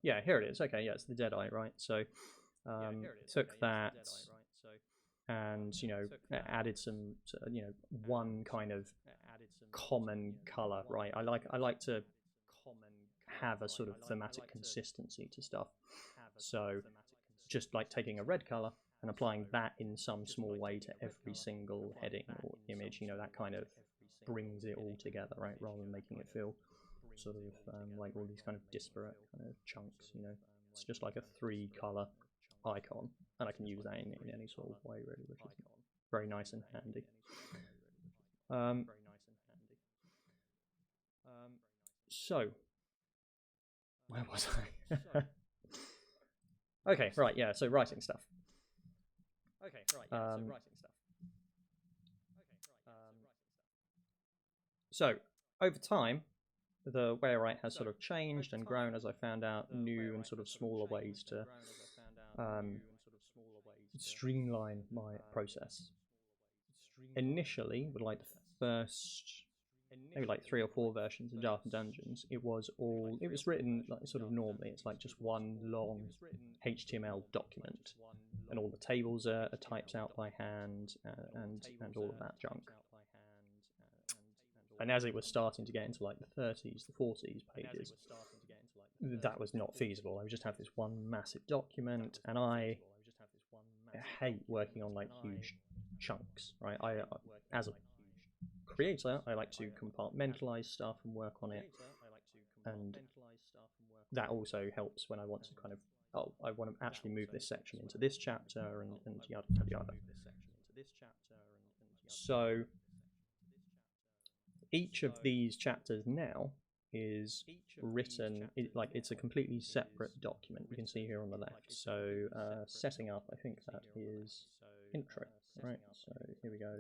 S1: Yeah, here it is. Okay, yeah, it's the dead eye, right? So took that and, you know, added some, you know, one kind of common color, right? I like to have a sort of thematic consistency to stuff. So just like taking a red color and applying that in some small way to every single heading or image, you know, that kind of brings it all together, right? Rather than making it feel sort of like all these kind of disparate kind of chunks, you know. It's just like a 3-color icon, and I can use that in any sort of way, really, which is very nice and handy. So, where was I? Okay, right, yeah, so writing stuff. Okay, right, yeah, so writing stuff. So over time, the way I write has sort of changed and grown as I found out new and sort of smaller ways to streamline my process. Initially, with like the first maybe like 3 or 4 versions of Dark Dungeons, it was written like sort of normally. It's like just one long HTML document, and all the tables are typed out by hand, and all of that junk. And as it was starting to get into like the 30s, the 40s pages, that was not feasible. I would just have this one massive document, and I hate working on like huge chunks, right? As a creator, I like to compartmentalize stuff and work on it, and that also helps when I want to kind of, oh, I want to actually move this section into this chapter, and yada yada yada. So each of these chapters now is written like it's a completely separate document. You can see here on the left. So setting up, I think that is intro, right? So here we go.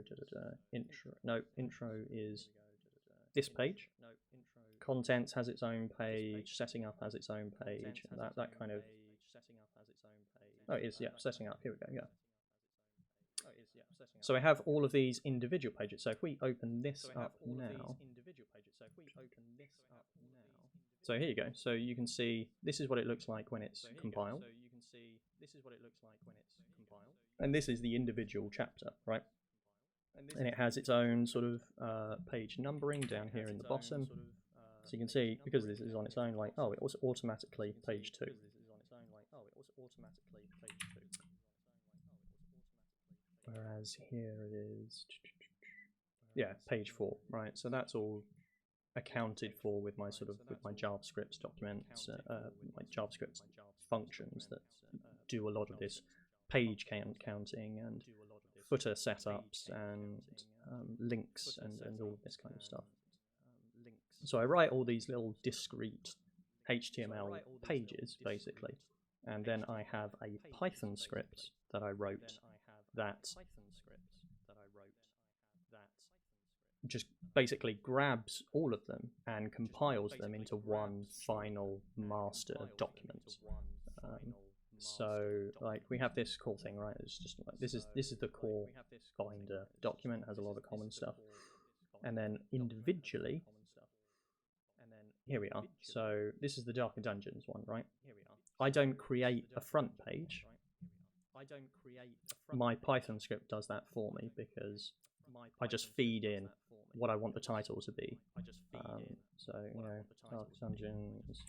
S1: Intro. No, intro is this page. Contents has its own page. Setting up has its own page. That kind of. Oh, it is, yeah. Setting up. Here we go. Yeah. So I have all of these individual pages. So if we open this up now. So here you go. So you can see this is what it looks like when it's compiled. And this is the individual chapter, right? And it has its own sort of page numbering down here in the bottom. So you can see, because this is on its own, like, oh, it was automatically page 2. Whereas here it is, yeah, page 4, right? So that's all accounted for with my JavaScript documents, my JavaScript functions that do a lot of this page counting and footer setups and links and all of this kind of stuff. So I write all these little discrete HTML pages, basically, and then I have a Python script that I wrote that just basically grabs all of them and compiles them into one final master document. So like we have this core thing, right? It's just like this is the core binder document, has a lot of common stuff, and then individually, here we are. So this is the Darker Dungeons one, right? I don't create a front page. My Python script does that for me because I just feed in what I want the title to be. So, you know, Dark Dungeons,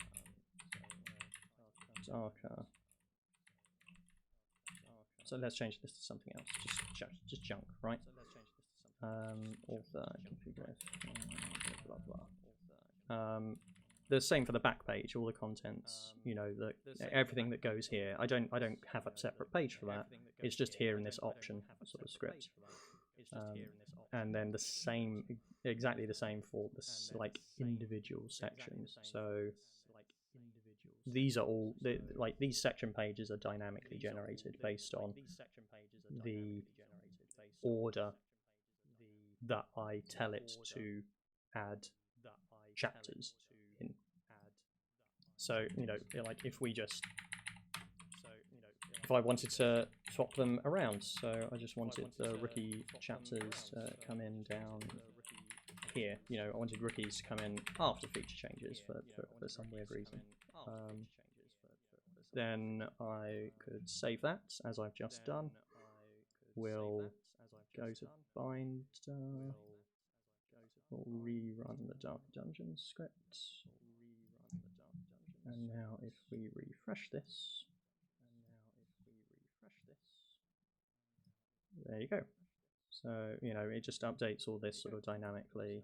S1: Darker. So let's change this to something else, just junk, right? Author, Giffyglyph, blah blah. The same for the back page, all the contents, you know, everything that goes here. I don't have a separate page for that. It's just here in this option sort of script. And then the same, exactly the same for this like individual sections. So these are all like these section pages are dynamically generated based on the order that I tell it to add chapters in. So, you know, like if I wanted to swap them around, so I just wanted the rookie chapters to come in down here. You know, I wanted rookies to come in after feature changes for some weird reason. Then I could save that, as I've just done. We'll go to binder. We'll rerun the Dark Dungeons script. And now if we refresh this, there you go. So, you know, it just updates all this sort of dynamically.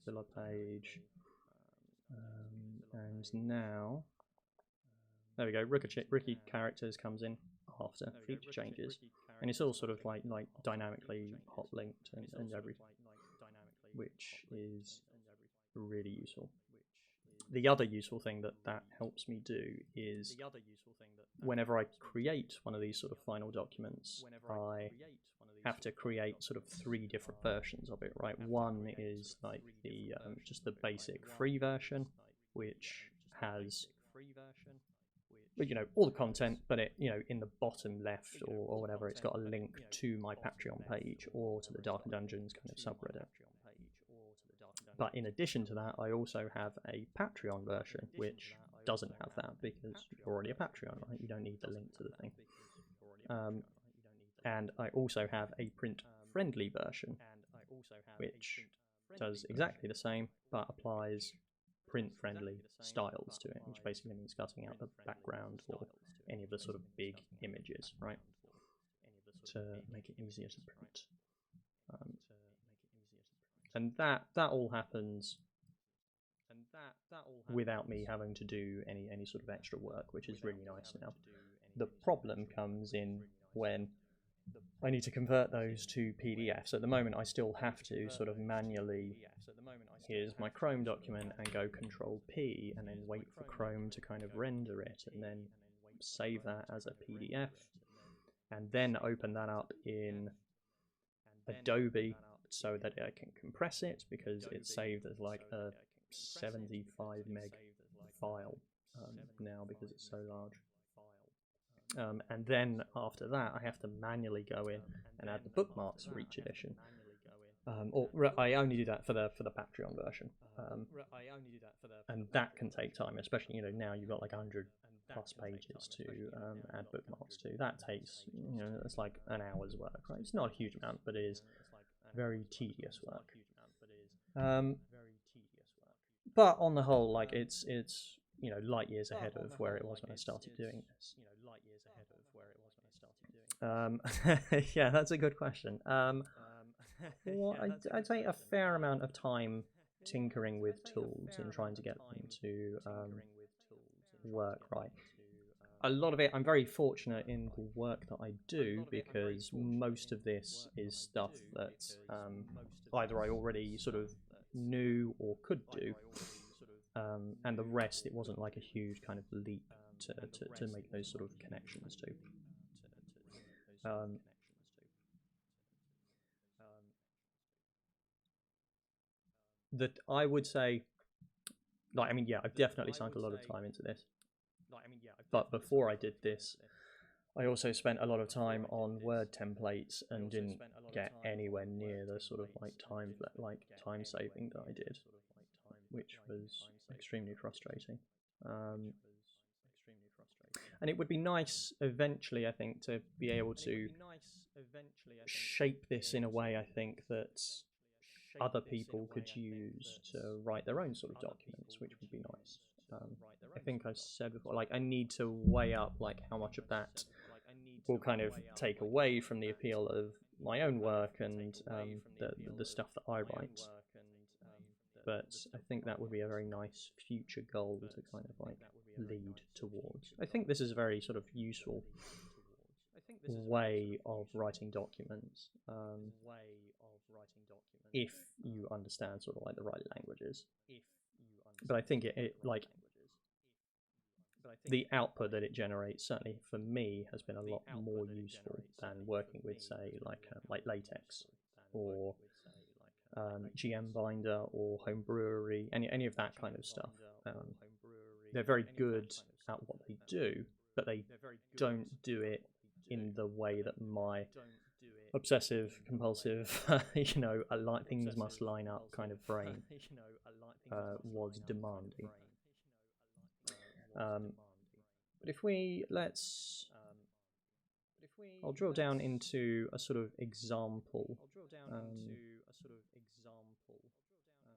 S1: Filler page. And now, there we go, rookie characters comes in after feature changes. And it's all sort of like dynamically hot linked and everything, which is really useful. The other useful thing that helps me do is whenever I create one of these sort of final documents, I have to create sort of 3 different versions of it, right? One is like the just the basic free version, which has all the content, but it in the bottom left or whatever, it's got a link to my Patreon page or to the Darker Dungeons kind of subreddit. But in addition to that, I also have a Patreon version, which doesn't have that because you're already a Patreon, right? You don't need the link to the thing. And I also have a print-friendly version, which does exactly the same, but applies print-friendly styles to it, which basically means cutting out the background or any of the sort of big images, right, to make it easier to print. And that all happens without me having to do any sort of extra work, which is really nice now. The problem comes in when I need to convert those to PDFs. At the moment, I still have to sort of manually, here's my Chrome document, and go Control P, and then wait for Chrome to kind of render it, and then save that as a PDF, and then open that up in Adobe so that I can compress it, because it's saved as like a 75 meg file now because it's so large. And then after that, I have to manually go in and add the bookmarks for each edition. Or I only do that for the Patreon version, and that can take time. Especially now you've got like 100+ pages to add bookmarks to. That takes it's like an hour's work, right? It's not a huge amount, but it is very tedious work. But on the whole, like it's light years ahead of where it was when I started doing this. Yeah, that's a good question. Well, I'd say a fair amount of time tinkering with tools and trying to get them to work right. A lot of it, I'm very fortunate in the work that I do, because most of this is stuff that either I already sort of knew or could do, and the rest, it wasn't like a huge kind of leap to make those sort of connections to. That I would say, like, I mean, yeah, I've definitely sunk a lot of time into this. But before I did this, I also spent a lot of time on Word templates and didn't get anywhere near the sort of like time saving that I did, which was extremely frustrating. And it would be nice eventually, I think, to be able to shape this in a way, I think, that other people could use to write their own sort of documents, which would be nice. I think I said before, like, I need to weigh up like how much of that will kind of take away from the appeal of my own work and the stuff that I write. But I think that would be a very nice future goal to kind of like lead towards. I think this is a very sort of useful way of writing documents, if you understand sort of like the right languages. But I think it like the output that it generates, certainly for me, has been a lot more useful than working with, say, like LaTeX or GM Binder or Homebrewery, any of that kind of stuff. They're very good at what they do, but they don't do it in the way that my obsessive compulsive things must line up kind of brain was demanding. But if I'll drill down into a sort of example,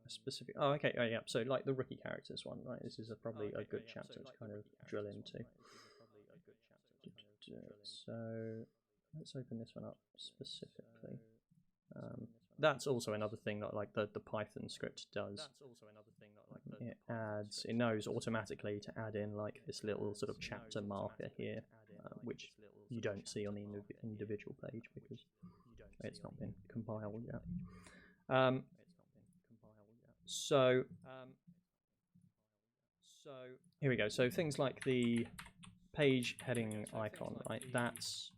S1: specific. Oh, okay. Oh, yeah. So, like the rookie characters one, right? This is probably a good chapter to kind of drill into. So, let's open this one up specifically. That's also another thing that like the Python script does. It knows automatically to add in like this little sort of chapter marker here, which you don't see on the individual page because it's not been compiled yet. So here we go. So things like the page heading icon, right? That's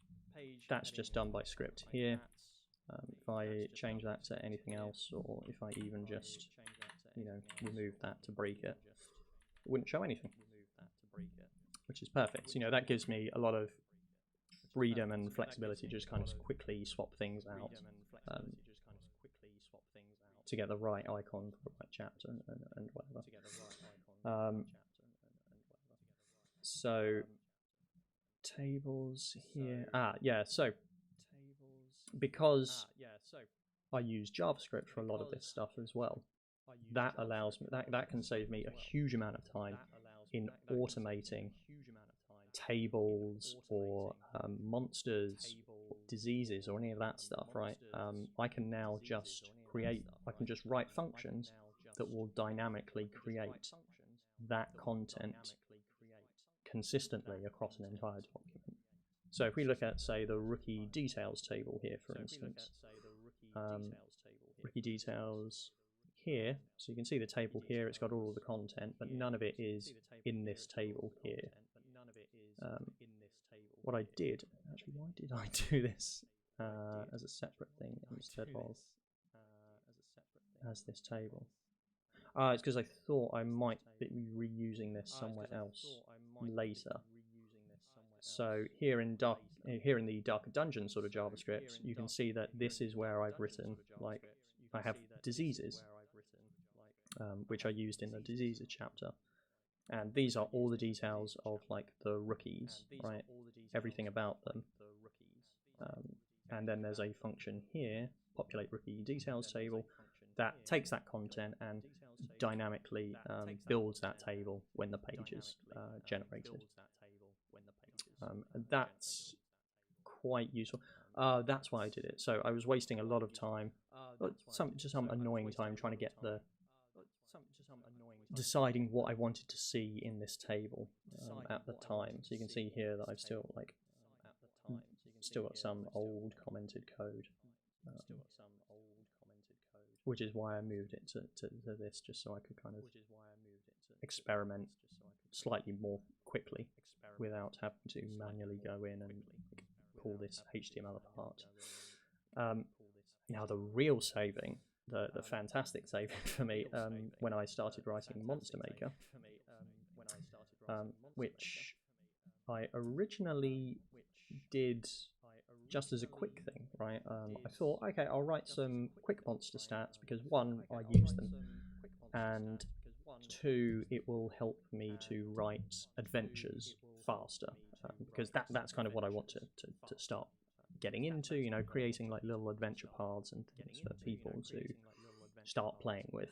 S1: just done by script here. If I change that to anything else, or if I even just, you know, remove that to break it, it wouldn't show anything, which is perfect. So, you know, that gives me a lot of freedom and flexibility to just kind of quickly swap things out to get the right icon for the right chapter and whatever. So tables here. Yeah. So because I use JavaScript for a lot of this stuff as well, that allows me that can save me a huge amount of time in automating tables or monsters, or diseases, or any of that stuff. Right? I can now just write functions that will dynamically create that content consistently across an entire document. So if we look at, say, the rookie details table here, for instance, rookie details here, so you can see the table here, it's got all of the content, but none of it is in this table here. What I did, actually, why did I do this as a separate thing instead of as this table? It's because I thought I might be reusing this somewhere else later. So here in the Darker Dungeon sort of JavaScript, you can see that this is where I've written, like, I have diseases, which I used in the diseases chapter. And these are all the details of, like, the rookies, right? Everything about them. And then there's a function here, populate rookie details table, that takes that content and dynamically builds that table when the page is generated. And that's quite useful. That's why I did it. So I was wasting a lot of time, some annoying time trying to get deciding what I wanted to see in this table at the time. So you can see here that I've still got some old commented code, which is why I moved it to this, just so I could kind of experiment slightly more quickly without having to manually go in and pull this HTML apart. Now the real saving, the fantastic saving for me, when I started writing Monster Maker, which I originally did just as a quick thing, right? I thought, okay, I'll write some quick monster stats because, one, I use them, and two, it will help me to write adventures faster, because that's kind of what I want to start getting into, you know, creating like little adventure paths and things for people to start playing with.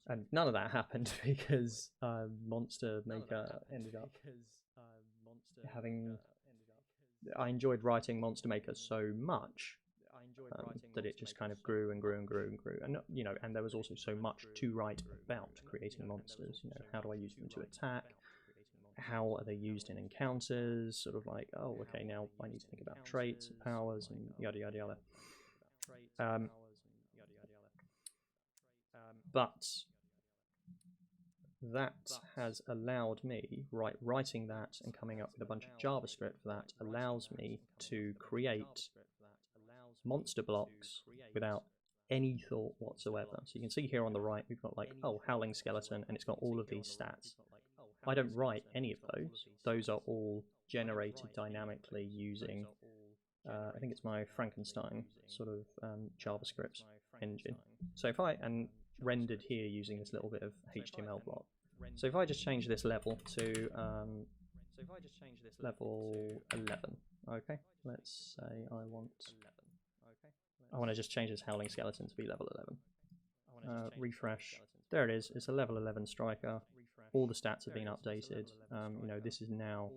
S1: And none of that happened because Monster Maker ended up having... I enjoyed writing Monster Maker so much that it just kind of grew and grew and grew and grew. And, you know, and there was also so much to write about creating monsters. You know, how do I use them to attack? How are they used in encounters? Sort of like, oh, okay, now I need to think about traits and powers and yada yada yada. But that has allowed me, writing that and coming up with a bunch of JavaScript for that allows me to create monster blocks without any thought whatsoever. So you can see here on the right, we've got like, oh, Howling Skeleton, and it's got all of these stats. I don't write any of those. Those are all generated dynamically using, I think it's my Frankenstein sort of JavaScript engine. So if and rendered here using this little bit of HTML block. So if I just change this level to level 11, okay, let's say I want to just change this Howling Skeleton to be level 11. Refresh. There it is. It's a level 11 striker. All the stats have been updated. You know, this is now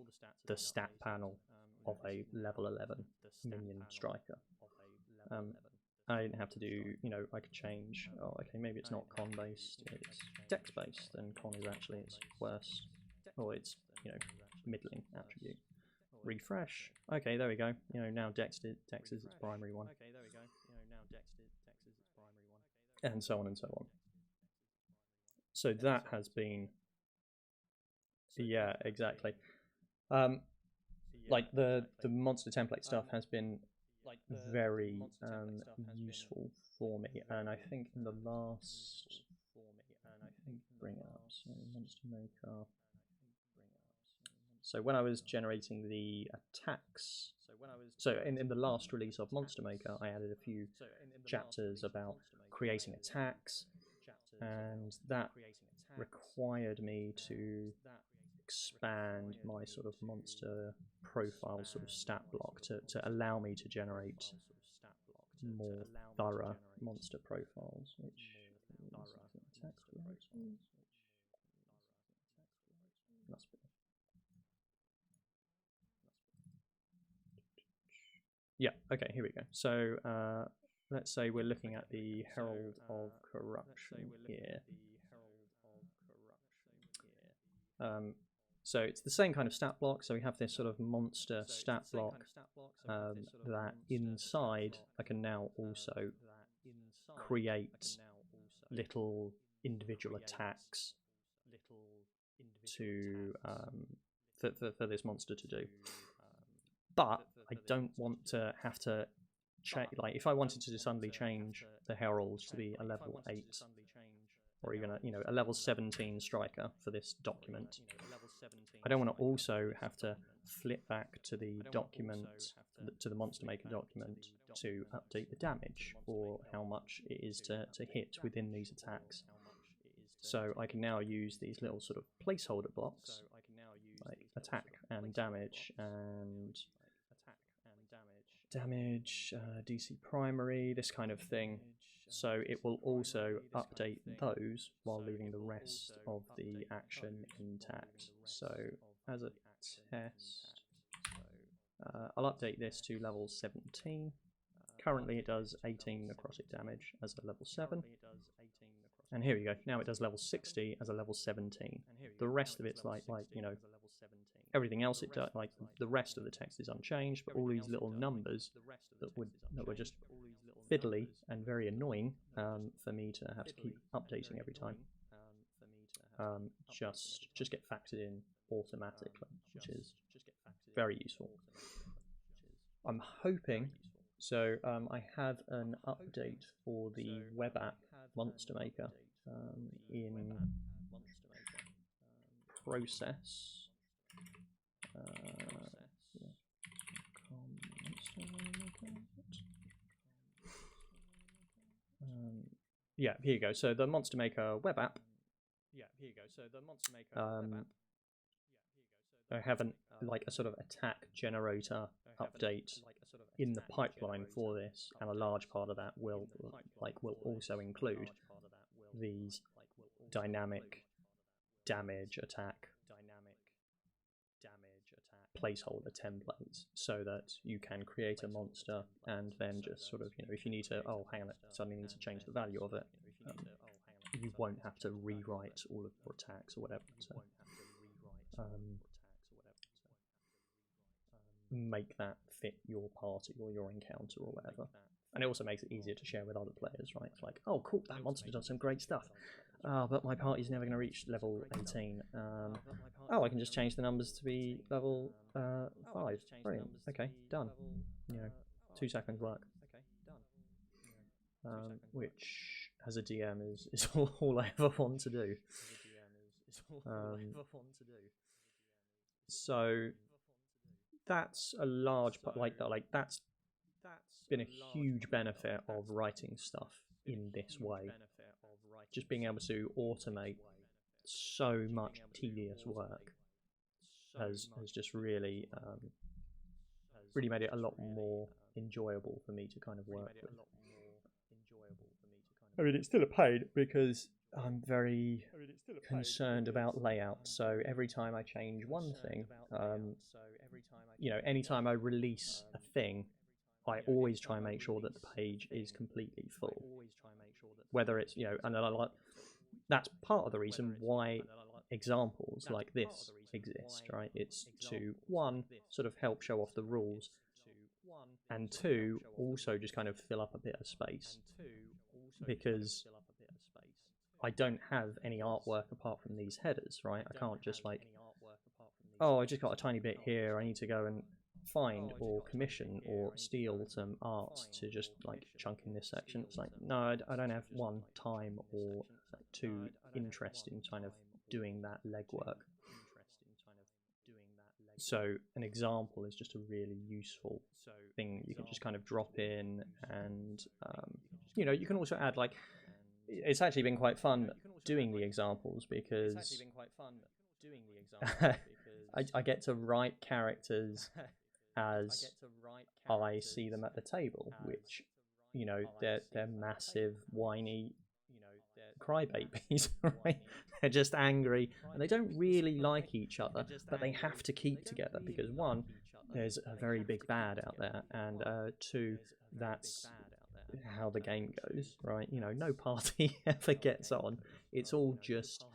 S1: the stat panel of a level 11 minion striker. I didn't have to do, you know, I could change, oh, okay, maybe it's not con based, it's dex based, and con is actually its worst, or its, you know, middling attribute. Refresh. Okay, there we go. You know, now dex is its primary one. And so on and so on. So that has been Yeah, exactly. Like the monster template stuff has been very useful for me, and I think in the last, bring it up, so monster maker. So when I was generating the attacks, so in the last release of Monster Maker, I added a few chapters about creating attacks, and that required me to expand my sort of monster profile sort of stat block to allow me to generate more thorough monster profiles, which is attack creators. Must be. Yeah, okay, here we go. So let's say we're looking at the Herald of Corruption here. So it's the same kind of stat block. So we have this sort of monster stat block that inside I can now also create little individual attacks to for this monster to do. But I don't want to have to change. Like if I wanted to suddenly change the heralds to be a level 8 or even a level 17 striker for this document, I don't want to also have to flip back to the document, to the Monster Maker document, to update the damage or how much it is to hit within these attacks. So I can now use these little sort of placeholder blocks, like attack and damage DC primary, this kind of thing. So it will also update those while leaving the rest of the action intact. So as a test, I'll update this to level 17. Currently it does 18 necrotic damage as a level 7. And here we go, now it does level 60 as a level 17. The rest of it's like everything else it does, like the rest of the text is unchanged, but all these little numbers that were just fiddly and very annoying for me to have to keep updating every time, just get factored in automatically, which is very useful. I'm hoping, so I have an update for the web app Monster Maker in process. Yeah, here you go. So the Monster Maker web app. I have a sort of attack generator update in the pipeline for this, and a large part of that will also include these dynamic damage attack placeholder templates, so that you can create a monster and then just sort of, if you need to, oh hang on, suddenly need to change the value of it, you won't have to rewrite all of your attacks or whatever. So make that fit your party or your encounter or whatever. And it also makes it easier to share with other players, right? It's like, oh cool, that monster does some great stuff. But my party's never going to reach level 18. Oh, I can just change the numbers to be level 5. Brilliant. Okay, done. 2 seconds work. Which, as a DM, is all I ever want to do. So that's a large part, that's been a huge benefit of writing stuff in this way. Just being able to automate so much tedious work has just really made it a lot more enjoyable for me to kind of work with. I mean, it's still a pain because I'm very concerned about layout. So every time I change one thing, anytime I release a thing, I always try and make sure that the page is completely full. Whether it's, and that's part of the reason why examples like this exist, right? It's to, one, sort of help show off the rules, and two, also just kind of fill up a bit of space. Because I don't have any artwork apart from these headers, right? I can't just oh, I just got a tiny bit here, I need to go and find or commission or steal some art to just like chunk in this section. It's like, no, I don't have one, time or two interest in kind of doing that legwork. So an example is just a really useful thing you can just kind of drop in, and you know, you can also add, like, it's actually been quite fun doing the examples because I get to write characters as I see them at the table, which, you know, they're massive, whiny crybabies, right? They're just angry and they don't really like each other, but they have to keep together because, one, there's a very big bad out there, and two, that's how the game goes, right? You know, no party ever gets on. It's all just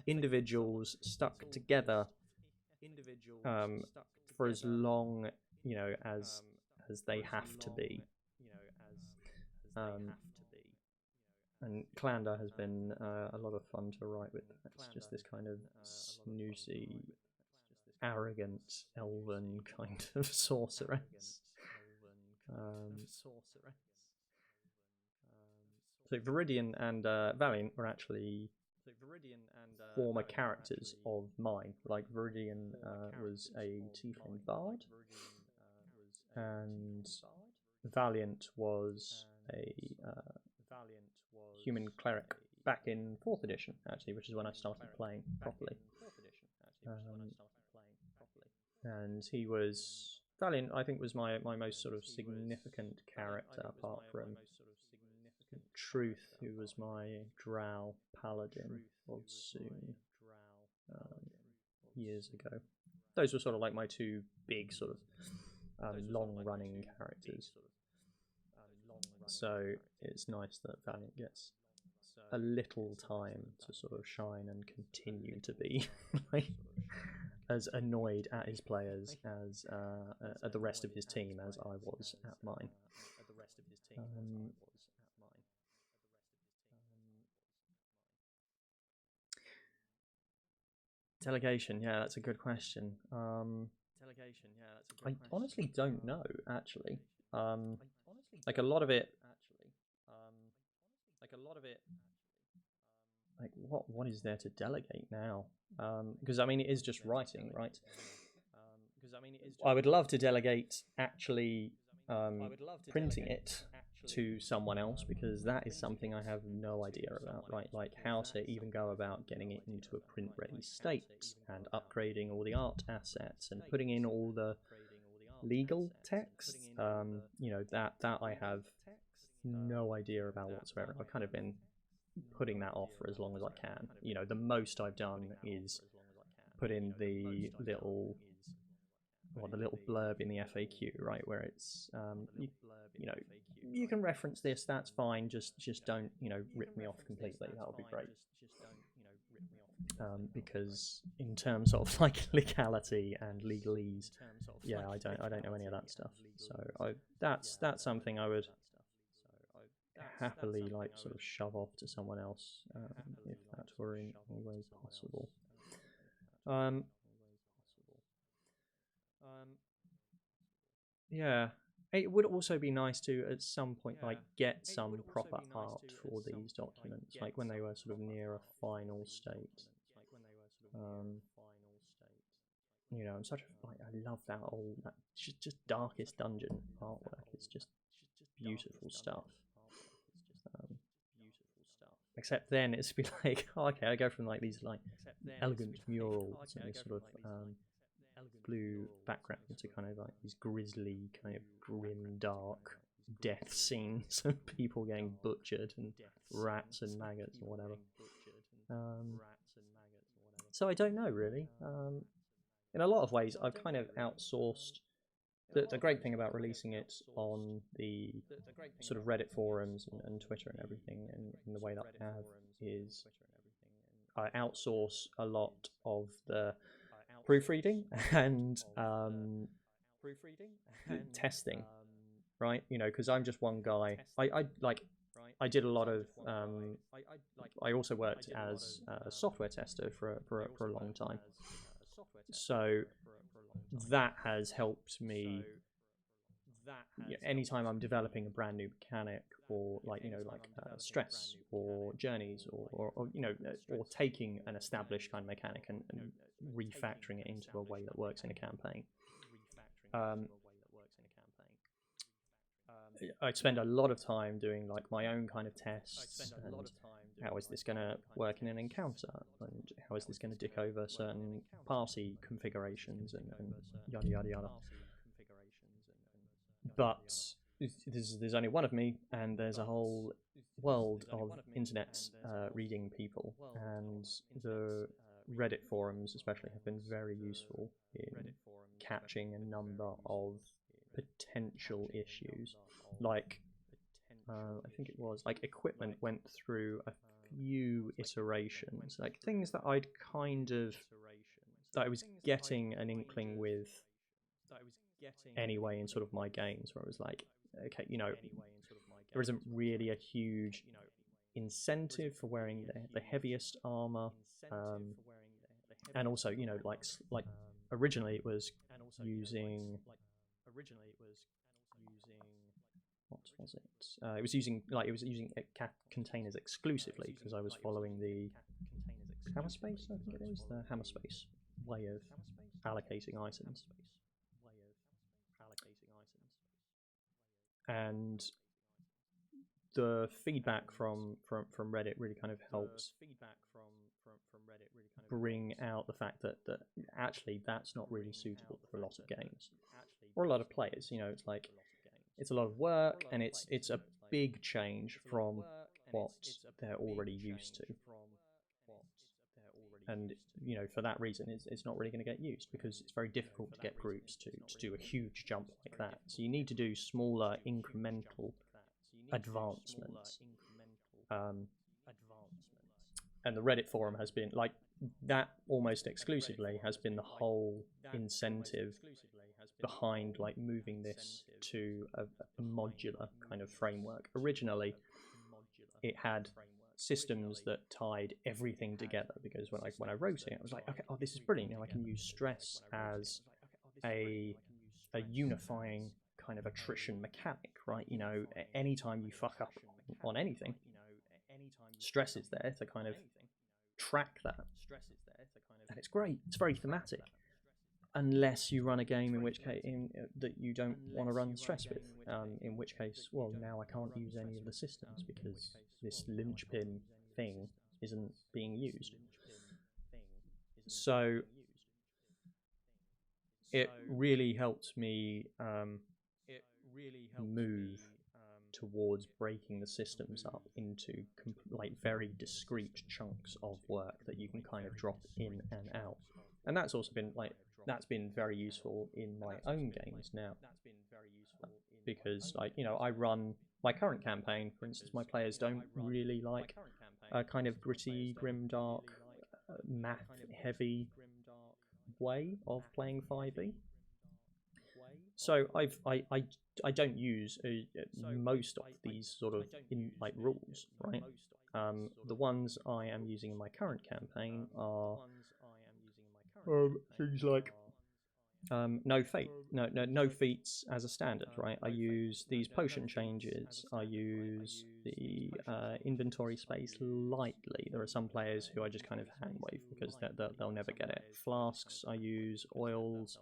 S1: individuals stuck together for as long, you know, as they have to be. And Clander has been a lot of fun to write with. It's just this kind of snoosy, arrogant, elven kind of sorceress. So Viridian and Valiant were actually former characters of mine. Like Viridian was a tiefling bard, and Valiant was a human cleric back in 4th edition, actually, which is when I started playing properly. And he was Valiant, I think, was my most sort of significant character, apart from Truth, who was my drow paladin of Soon years ago. Those were sort of like my two big sort of long-running characters. So it's nice that Valiant gets a little time to sort of shine and continue to be like as annoyed at his players as at the rest of his team as I was at mine. Delegation, yeah, that's a good question. I honestly don't know, actually. Like a lot of it, like what is there to delegate now? Because I mean, it is just writing, right? I would love to delegate actually printing it to someone else, because that is something I have no idea about, right? Like how to even go about getting it into a print ready state and upgrading all the art assets and putting in all the legal text. You know, that I have no idea about whatsoever. I've kind of been putting that off for as long as I can. You know, the most I've done is put in the little blurb in the FAQ, right, where it's you know, you can reference this, that's fine, just don't, you know, rip me off completely. That would be great. Because in terms of like legality and legalese, yeah, I don't know any of that stuff. So that's something I would happily like sort of shove off to someone else, if that were in any way possible. Yeah, it would also be nice to at some point like get some proper art for these documents, like when they were sort of near a final state. You know, I'm such a like, I love that old, that just Darkest Dungeon artwork. It's just beautiful stuff. Except then it's be like, oh, okay, I go from like these like elegant murals and this sort of blue background to kind of like these grisly, kind of grim, dark death scenes of people getting butchered and rats and maggots or whatever. So I don't know really. In a lot of ways, I've kind of outsourced. The great thing about releasing it on the sort of Reddit forums and Twitter and everything, and in the way that I have, is I outsource a lot of the proofreading and testing, right? You know, because I'm just one guy. I did a lot of. I also worked as a software tester for a long time, So that has helped me. Anytime I'm developing a brand new mechanic, or like stress or journeys, or or taking an established kind of mechanic and refactoring it into a way that works in a campaign. I spend a lot of time doing like my own kind of tests and how is this going to work in an encounter, and how is this going to dick over certain party configurations, and yada yada yada. But there's only one of me, and there's a whole world of internet reading people, and the Reddit forums especially have been very useful in catching a number of potential issues. Like I think it was like equipment went through a few iterations, like things that I was getting an inkling with anyway in sort of my games, where I was like, okay, there isn't really a huge incentive for wearing the heaviest armor, and also like originally it was using what was it? It was using containers exclusively, because I was following the hammer space. I think it is the hammer space way of allocating items, and the feedback from Reddit really kind of helps bring out the fact that actually that's not really suitable for a lot of games or a lot of players. It's like it's a lot of work, and it's a big change from what they're already used to. And for that reason, it's not really going to get used, because it's very difficult to get groups to do a huge jump like that. So you need to do smaller incremental advancements. And the Reddit forum has been like that almost exclusively, has been the whole incentive behind like moving this to a modular kind of framework. Originally, it had systems that tied everything together, because when I wrote it, I was like, okay, oh, this is brilliant. Now I can use stress as a unifying kind of attrition mechanic, right? Anytime you fuck up on anything, stress is there to kind of track that, and it's great. It's very thematic, unless you run a game in which case that you don't want to run stress with. In which case, well, now I can't use any of the systems because this linchpin thing isn't being used. So it really helped me move towards breaking the systems up into like very discrete chunks of work that you can kind of drop in and out. And that's also been that's been very useful in my own games now, because I run my current campaign, for instance. My players don't really like a kind of gritty, grimdark, math heavy way of playing 5e. So I don't use most of these sort of rules, right? The ones I am using in my current campaign are things like no feats as a standard, right? I use these potion changes. I use the inventory space lightly. There are some players who I just kind of hand wave because they'll never get it. Flasks, I use oils.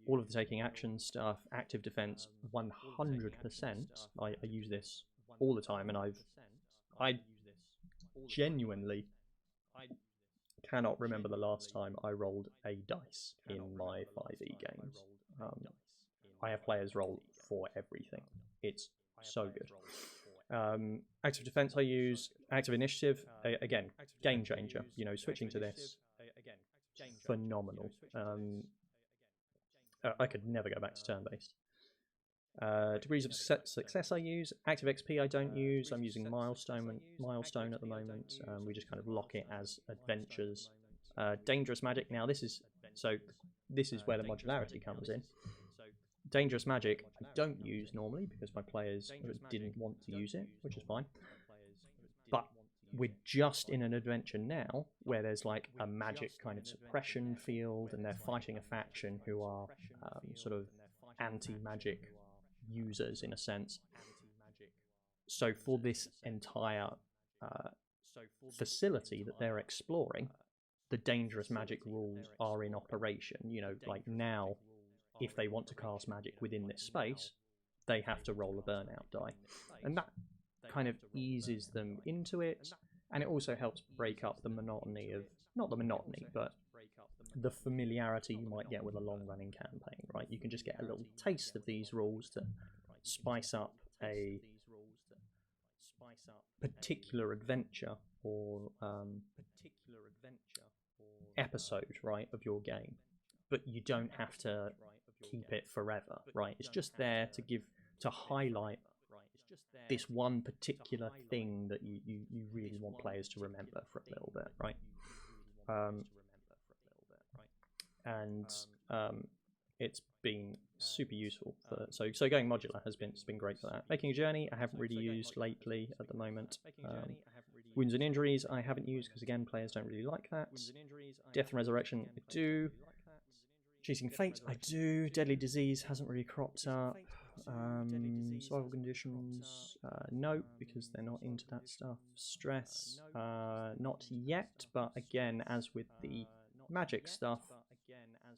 S1: All of the taking action stuff, active defense, 100%. I use this all the time, and I genuinely cannot remember the last time I rolled a dice in my 5e games. I have players roll for everything. It's so good. Active defense I use. Active initiative, again, game changer. Switching to this, phenomenal. I could never go back to turn-based. Degrees of success I use. Active XP I don't use. I'm using milestone at the moment. We just kind of lock it as adventures. Dangerous magic. Now this is where the modularity comes in. Dangerous magic I don't use normally because my players didn't want to use it, which is fine. But we're just in an adventure now where there's like a magic kind of suppression field, and they're fighting a faction who are sort of anti-magic users in a sense. So for this entire facility that they're exploring, the dangerous magic rules are in operation. You know, like now, if they want to cast magic within this space, they have to roll a burnout die, and that kind of eases them into it, and it also helps break up the monotony of, not the monotony, but the familiarity you might get with a long-running campaign, right? You can just get a little taste of these rules to spice up a particular adventure or episode, right, of your game, but you don't have to keep it forever, right? It's just there to highlight this one particular thing that you really want players to remember for a little bit, right? It's been super useful for, so going modular has been great for that. Making a journey I haven't really used lately at the moment. Wounds and injuries I haven't used because again players don't really like that. Death and resurrection I do. Chasing fate I do. Deadly disease hasn't really cropped up. Survival conditions no, because they're not into that stuff. Stress not yet, but again, as with the magic stuff,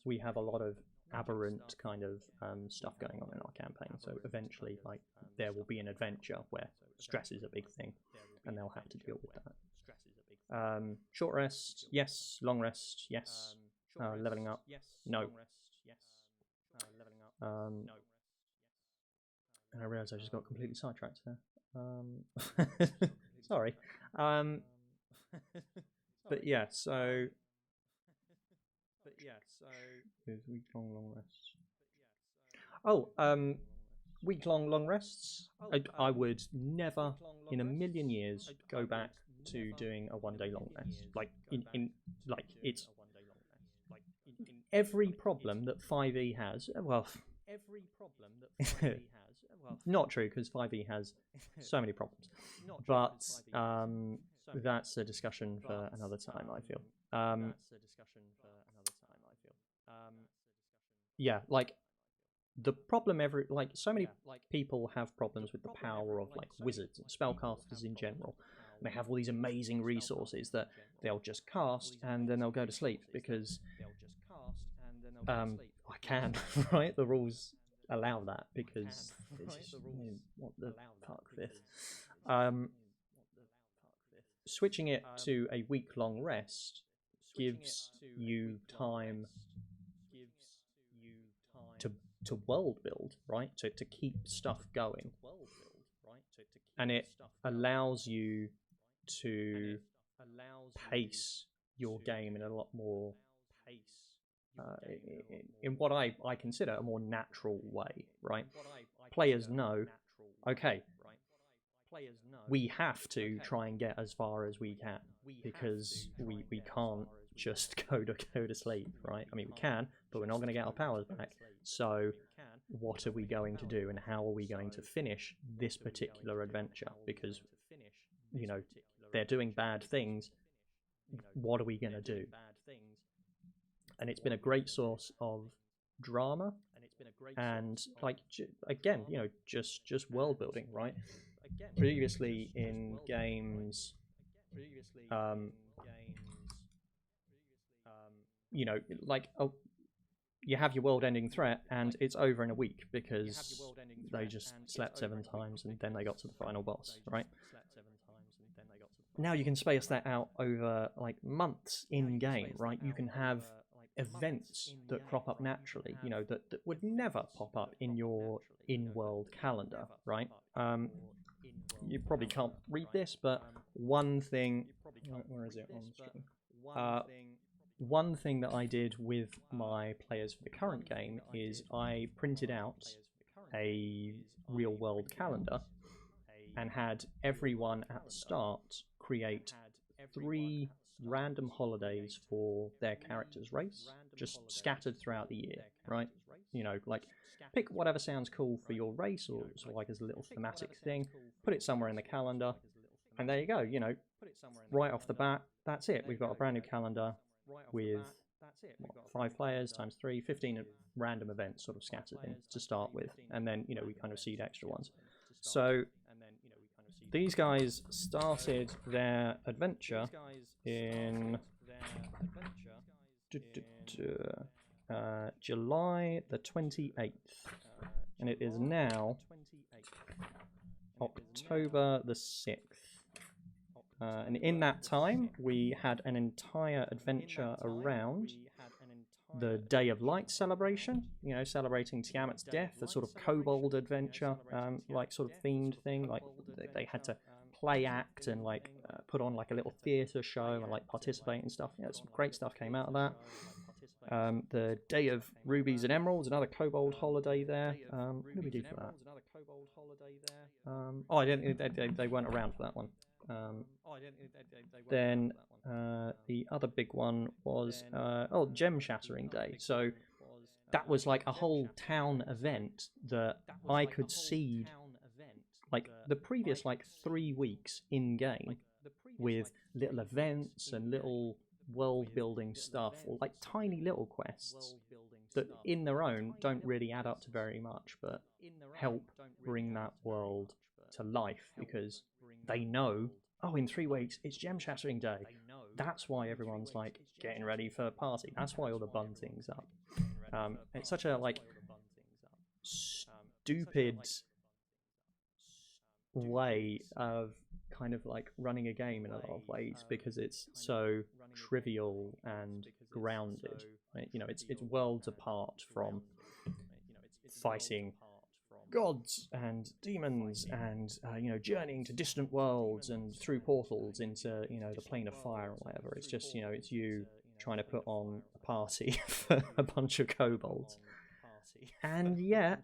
S1: we have a lot of aberrant kind of stuff going on in our campaign, so eventually like there will be an adventure where stress is a big thing and they'll have to deal with that. Short rest yes, long rest yes, leveling up no. And I realised I just got completely sidetracked there. Sorry. But yeah, so week-long long rests. Oh, week-long long rests. I would never in a million years go back to doing a one-day long rest. Like like it's every problem that 5e has. Well, not true, because 5e has so many problems. But that's a discussion for another time, I feel. Yeah, like the problem so many people have problems with the power of like wizards and spellcasters in general. And they have all these amazing resources that they'll just cast and then they'll go to sleep because I can, right? The rules allow that because what the fuck this. Switching it to a week-long rest gives you time to world build, right? To keep stuff going, and it allows you to pace your game in a lot more in what I consider a more natural way, right? Players know, okay, we have to try and get as far as we can because we can't just go to sleep, right? I mean, we can, but we're not going to get our powers back. So what are we going to do, and how are we going to finish this particular adventure? Because, you know, they're doing bad things. What are we going to do? And it's been a great source of drama and, like, again, you know, just world building, right? Previously in games, you know, like, you have your world-ending threat, and it's over in a week because they just slept 7 times and then they got to the final boss, right? Now you can space that out over like months in game, right? You can have events that crop up naturally, you know, that would never pop up in your in-world calendar, right? You probably can't read this, but one thing, where is it on screen? One thing that I did with my players for the current game is I printed out a real-world calendar and had everyone at the start create 3 random holidays for their character's race, just scattered throughout the year, right? You know, like, pick whatever sounds cool for your race, or sort of like as a little thematic thing, put it somewhere in the calendar, And there you go, you know, right off the bat, that's it. We've got a brand new calendar with what, 5 players times 3, 15 random events sort of scattered in to start with, and then, you know, we kind of seed extra ones. So these guys started their adventure in July the 28th, and it is now October the 6th. And in that time, we had an entire adventure around the Day of Light celebration, you know, celebrating Tiamat's death, a sort of kobold adventure, like sort of themed thing. Like they had to play act and like put on like a little theatre show and like participate and stuff. Yeah, some great stuff came out of that. The Day of Rubies and Emeralds, another kobold holiday there. What did we do for that? Oh, I didn't. They weren't around for that one. Then the other big one was Gem Shattering Day. So that was like a whole town event that I could seed like the previous like 3 weeks in game with little events and little world building stuff, or like tiny little quests that in their own don't really add up to very much, but help bring that world to life because they know, oh, in 3 weeks it's Gem Shattering Day. That's why everyone's like getting ready for a party. That's why all the bunting's up. It's such a like stupid way of kind of like running a game in a lot of ways because it's so trivial and grounded. Right? You know, it's worlds apart from fighting gods and demons and you know, journeying to distant worlds and through portals into, you know, the plane of fire or whatever. It's just, you know, it's you trying to put on a party for a bunch of kobolds. And yet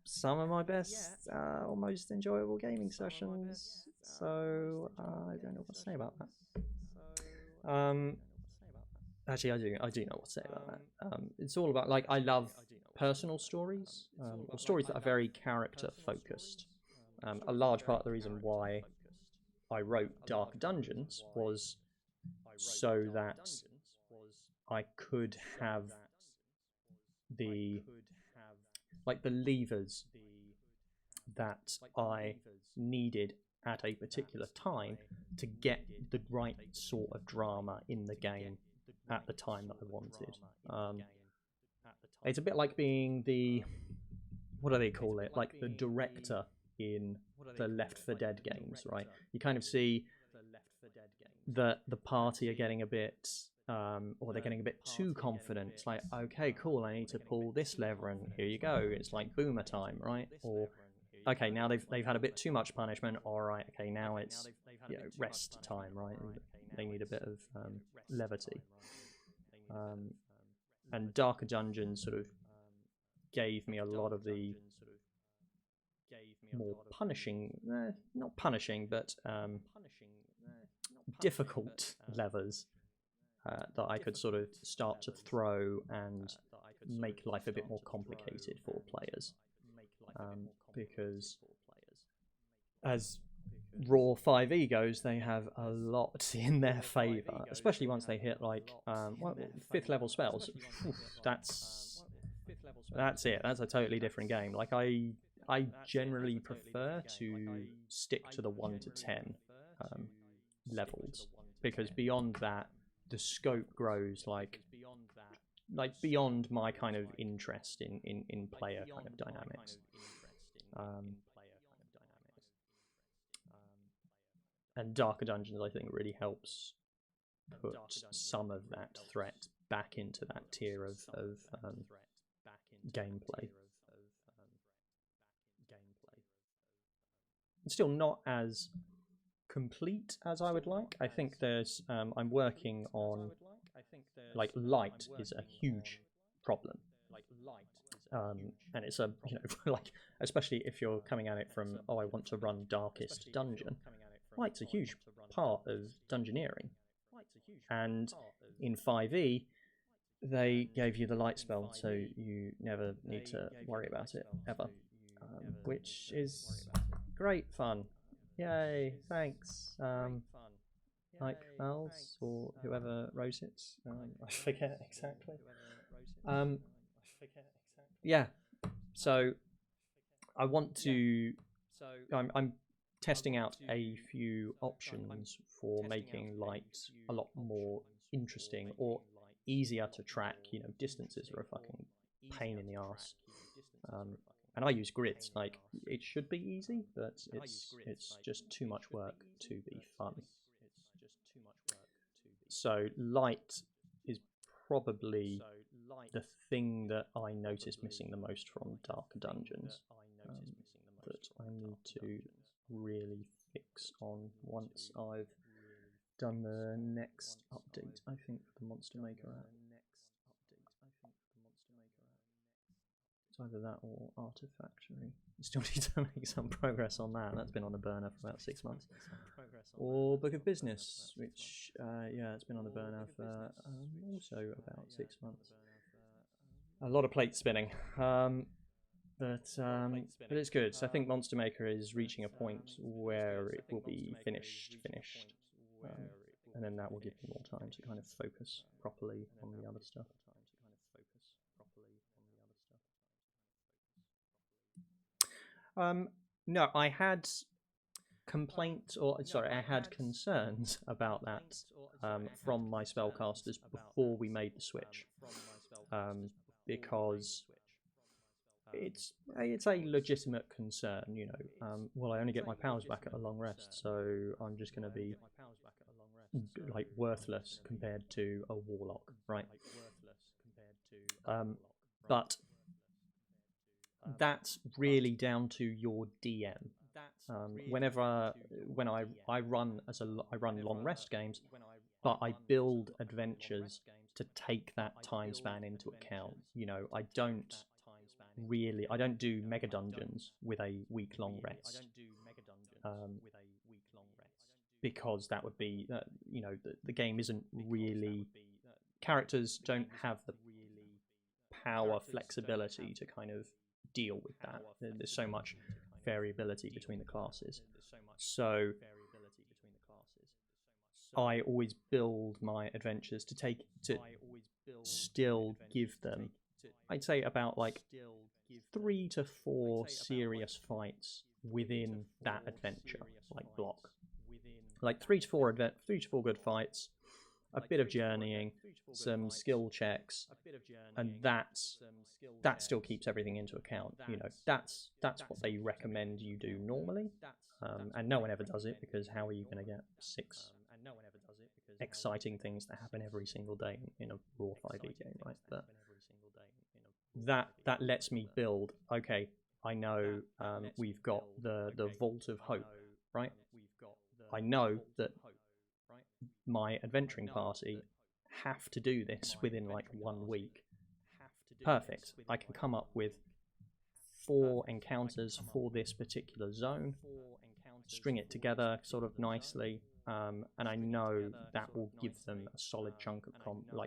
S1: some of my best or most enjoyable gaming sessions. So I don't know what to say about that. Actually, I do know what to say about that. It's all about, like, I love personal stories, or stories that are very character focused. A large part of the reason why I wrote Dark Dungeons was so that I could have the levers that I needed at a particular time to get the right sort of drama in the game at the time that I wanted. It's a bit like being the, what do they call it? Like the director in the Left 4 Dead games, right? You kind of see that the party are getting a bit, or they're getting a bit too confident. It's like, okay, cool, I need to pull this lever and here you go. It's like boomer time, right? Or, okay, now they've had a bit too much punishment. All right, okay, now it's, you know, rest time, right? They need a bit of levity. And Darker Dungeons sort of gave me a lot of the more punishing, not punishing, but difficult levers that I could sort of start to throw and make life a bit more complicated for players. Because as Raw 5e goes, they have a lot in their favour, especially once they hit like 5th level spells. That's it. That's a totally different game. Like I generally prefer to stick to the 1 to 10 levels, because beyond that the scope grows like beyond my kind of interest in player kind of dynamics. And Darker Dungeons, I think, really helps put some of that threat back into that tier of gameplay. It's still not as complete as I would like. I think there's I'm working on, like, light is a huge problem. And it's a, you know, like, especially if you're coming at it from, oh, I want to run Darkest Dungeon. Light's a huge part of dungeoneering. And in 5e, they gave you the light spell, so you never need to worry about it ever, which is great fun. Yay, thanks. Mike Wells or whoever wrote it. I forget exactly. Yeah, so I want to. I'm testing out a few options for making light a lot more interesting or easier to track. You know, distances are a fucking pain in the ass. And I use grids. Like it should be easy, but it's just too much work to be fun. So light is probably the thing that I notice missing the most from Dark Dungeons, that I need to really fix on once I've done the next update, I think, for the Monster Maker app. It's either that or Artifactory. I still need to make some progress on that. That's been on the burner for about 6 months. Or Book of Business, which, yeah, it's been on the burner for also about 6 months. A lot of plate spinning. But it's good. So I think Monster Maker is reaching a point where it will be finished, and then that will give me more time to kind of focus properly on the other stuff. No, I had I had concerns about that from my spellcasters before we made the switch, because it's a legitimate concern, you know. Well, I only get my powers back at a long rest, so I'm just going to be like worthless compared to a warlock, right? But that's really down to your DM. When I run long rest games, but I build adventures to take that time span into account. You know, I don't do mega dungeons with a week-long rest, because that would be, you know, the game isn't really, characters don't have the power flexibility to kind of deal with that. There's so much variability between the classes, so I always build my adventures to still give them, I'd say, about like 3 to 4 serious fights within that adventure, like block, like 3 to 4 good fights, a bit of journeying, some skill checks, and that still keeps everything into account. You know, that's what they recommend you do normally, and no one ever does it, because how are you going to get 6 exciting things that happen every single day in a raw 5e game, right? But that lets me build. Okay, I know we've got the Vault of Hope, right? I know that my adventuring party have to do this within like 1 week. Perfect. I can come up with 4 encounters for this particular zone, string it together sort of nicely, and I know that will give them a solid chunk of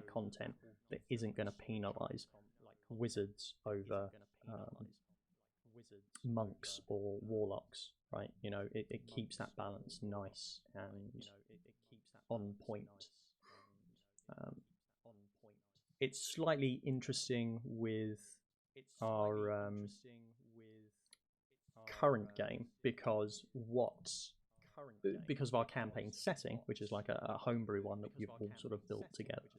S1: content that isn't going to penalize wizards over monks or warlocks, right? You know, it keeps that balance nice and on point. It's slightly interesting with our current game because of our campaign setting, which is like a homebrew one that we've all sort of built together.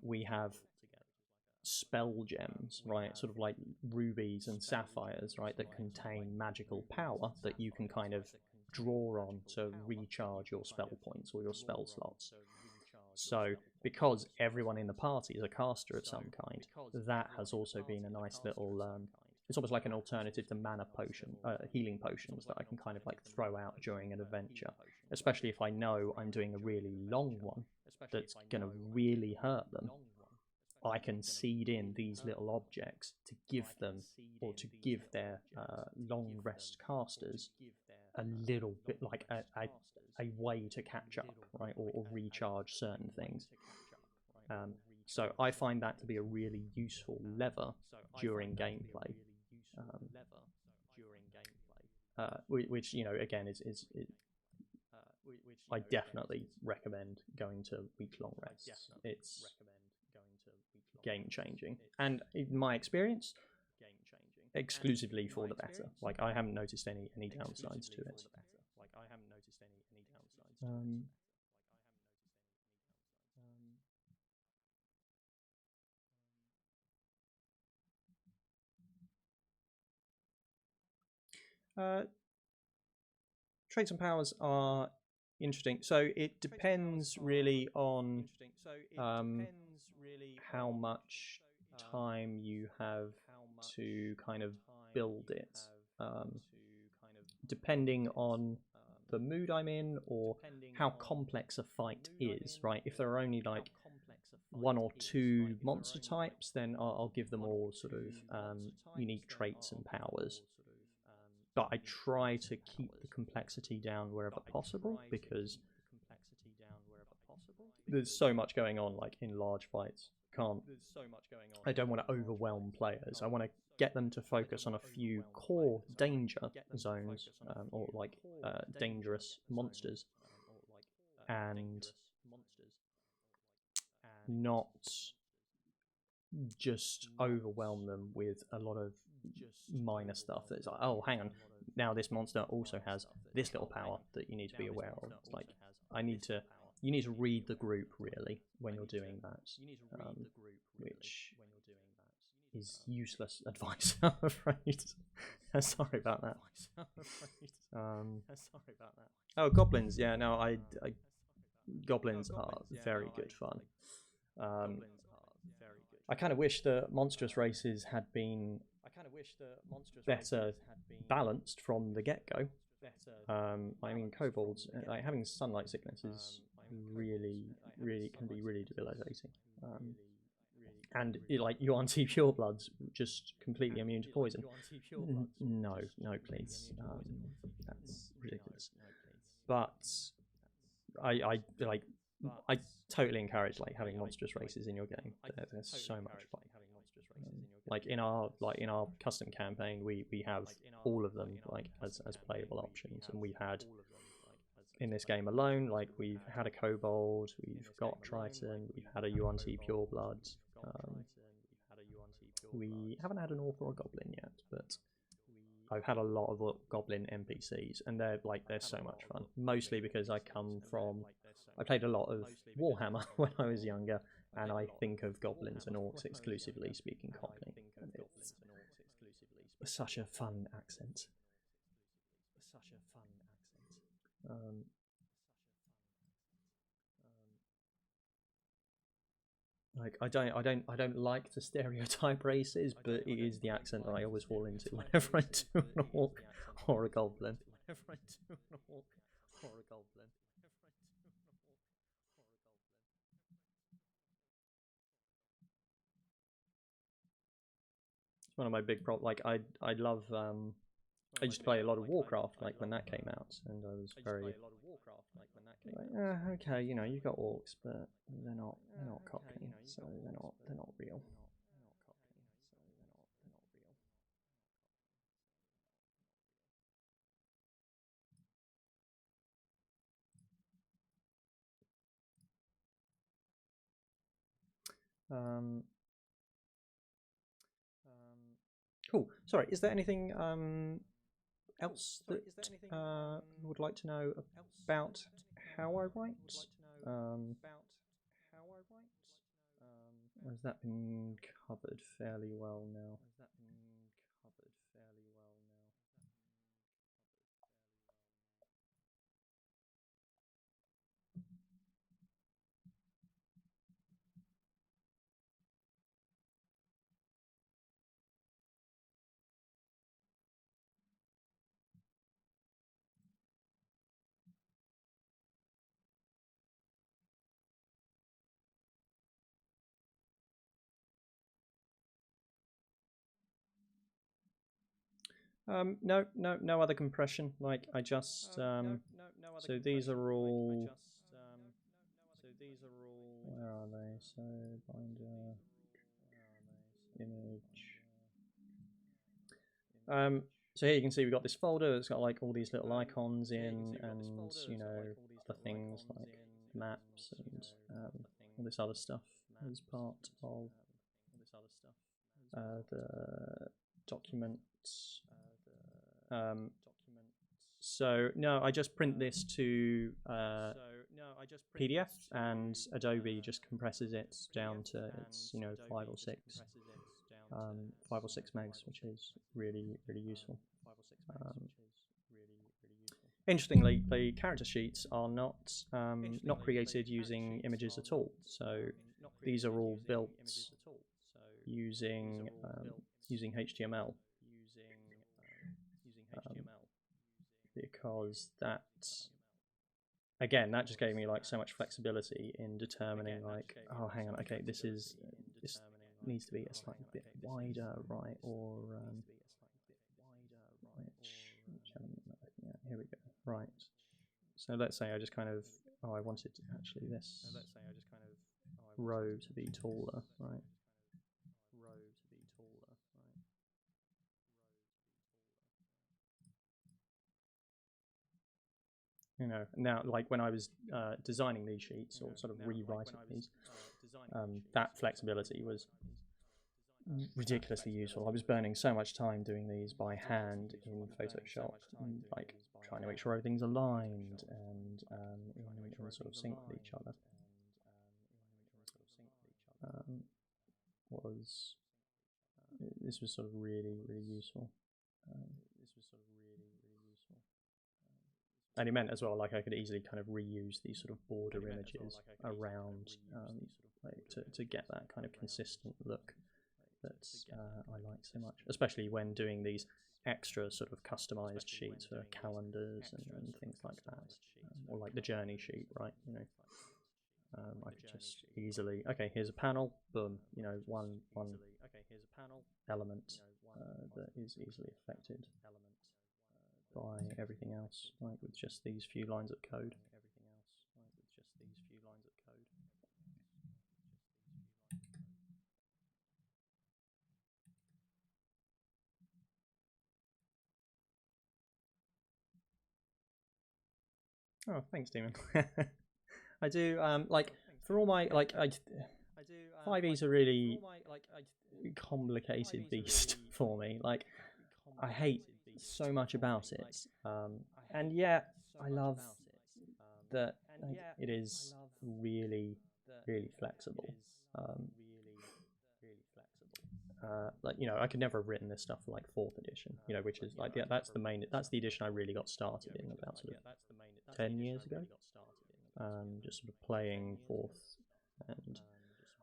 S1: We have spell gems, right? Sort of like rubies and sapphires, right? That contain magical power that you can kind of draw on to recharge your spell points or your spell slots. So, because everyone in the party is a caster of some kind, that has also been a nice little. It's almost like an alternative to mana healing potions that I can kind of like throw out during an adventure, especially if I know I'm doing a really long one that's going to really hurt them. I can seed in these little objects to give them, or to give their long rest casters a little bit like a way to catch up, right, or recharge certain things. So I find that to be a really useful lever during gameplay. which you know again is I definitely recommend going to week-long rests. It's game changing, and in my experience, exclusively for the better. Like I haven't noticed any downsides to it. Um, uh, traits and powers are interesting. So it depends really on how much time you have to kind of build it. Depending on the mood I'm in or how complex a fight is, right? If there are only like one or two monster types, then I'll give them all sort of unique traits and powers. But I try to keep the complexity down wherever possible because there's so much going on, like in large fights. I don't want to overwhelm players. I want to get them to focus on a few core danger zones or like dangerous monsters, and not just overwhelm them with a lot of minor stuff that's like, oh, hang on, now this monster also has this little power that you need to be aware of. It's like you need to read the group really when you're doing that, which is useless advice, I'm afraid. Sorry about that. Oh, goblins. Yeah, no, goblins are very good fun. I kind of wish the monstrous races had been better balanced from the get-go. I mean, kobolds, like having sunlight sickness is really can be really debilitating. And like UNT purebloods, just completely immune to poison. No, please, that's ridiculous. But I like I totally encourage like having monstrous races in your game. They're so much fun. Like in our custom campaign, we have all of them like as playable options, and we've had in this game alone, like we've had a kobold, we've got Triton, we've had a UNT pureblood. We haven't had an orc or a goblin yet, but I've had a lot of goblin NPCs, and they're so much fun. Mostly because I played a lot of Warhammer when I was younger, and I think of goblins and orcs exclusively speaking Cockney. And it's such a fun accent. Like I don't like to stereotype races, but it is the accent that I always fall into whenever I do an orc or a goblin. It's one of my big problems. Like I love I used to play a lot of Warcraft like when that came out, and I was very like, okay, you know, you've got orcs, but they're not Cockney, so they're not real. Um, cool. Sorry, is there anything else that you would like to know about how I write? Or has that been covered fairly well now? No other compression. Like I just so these are all. Where are they? So binder image. So here you can see we've got this folder that's got like all these little icons in, and you know, other things like maps and all this other stuff as part of the document. So no, I just print this to PDF, and Adobe just compresses it down to its 5 or 6 megs, which is really useful. Interestingly, the character sheets are not created using images at all. So these are all built using HTML, because that just gave me like so much flexibility in determining like, oh, hang on, okay, this needs to be a slightly bit wider, right? Or which element am I looking at? Here we go. Right. So let's say I just kind of, I wanted actually this row to be taller, right? You know, now like when I was designing these sheets or sort of rewriting these, that flexibility was ridiculously useful. I was burning so much time doing these by hand in Photoshop, and, like trying to make sure everything's aligned and in sort of sync with each other. This was sort of really useful. And it meant as well, like I could easily kind of reuse these sort of border images around, like to get that kind of consistent look that I like so much, especially when doing these extra sort of customized sheets for calendars and things like that, or like the journey sheet, right? You know, I could just easily, okay, here's a panel, boom, you know, one element that is easily affected by everything else, like with just these few lines of code. Oh, thanks, Demon. I do like for all my like 5e's a really complicated beast for me. Like I hate so much about it, and yet I love that like, it is really flexible. Like you know, I could never have written this stuff for like 4th edition, you know, which is like that's the edition I really got started in about sort of 10 years ago. Just sort of playing 4th, and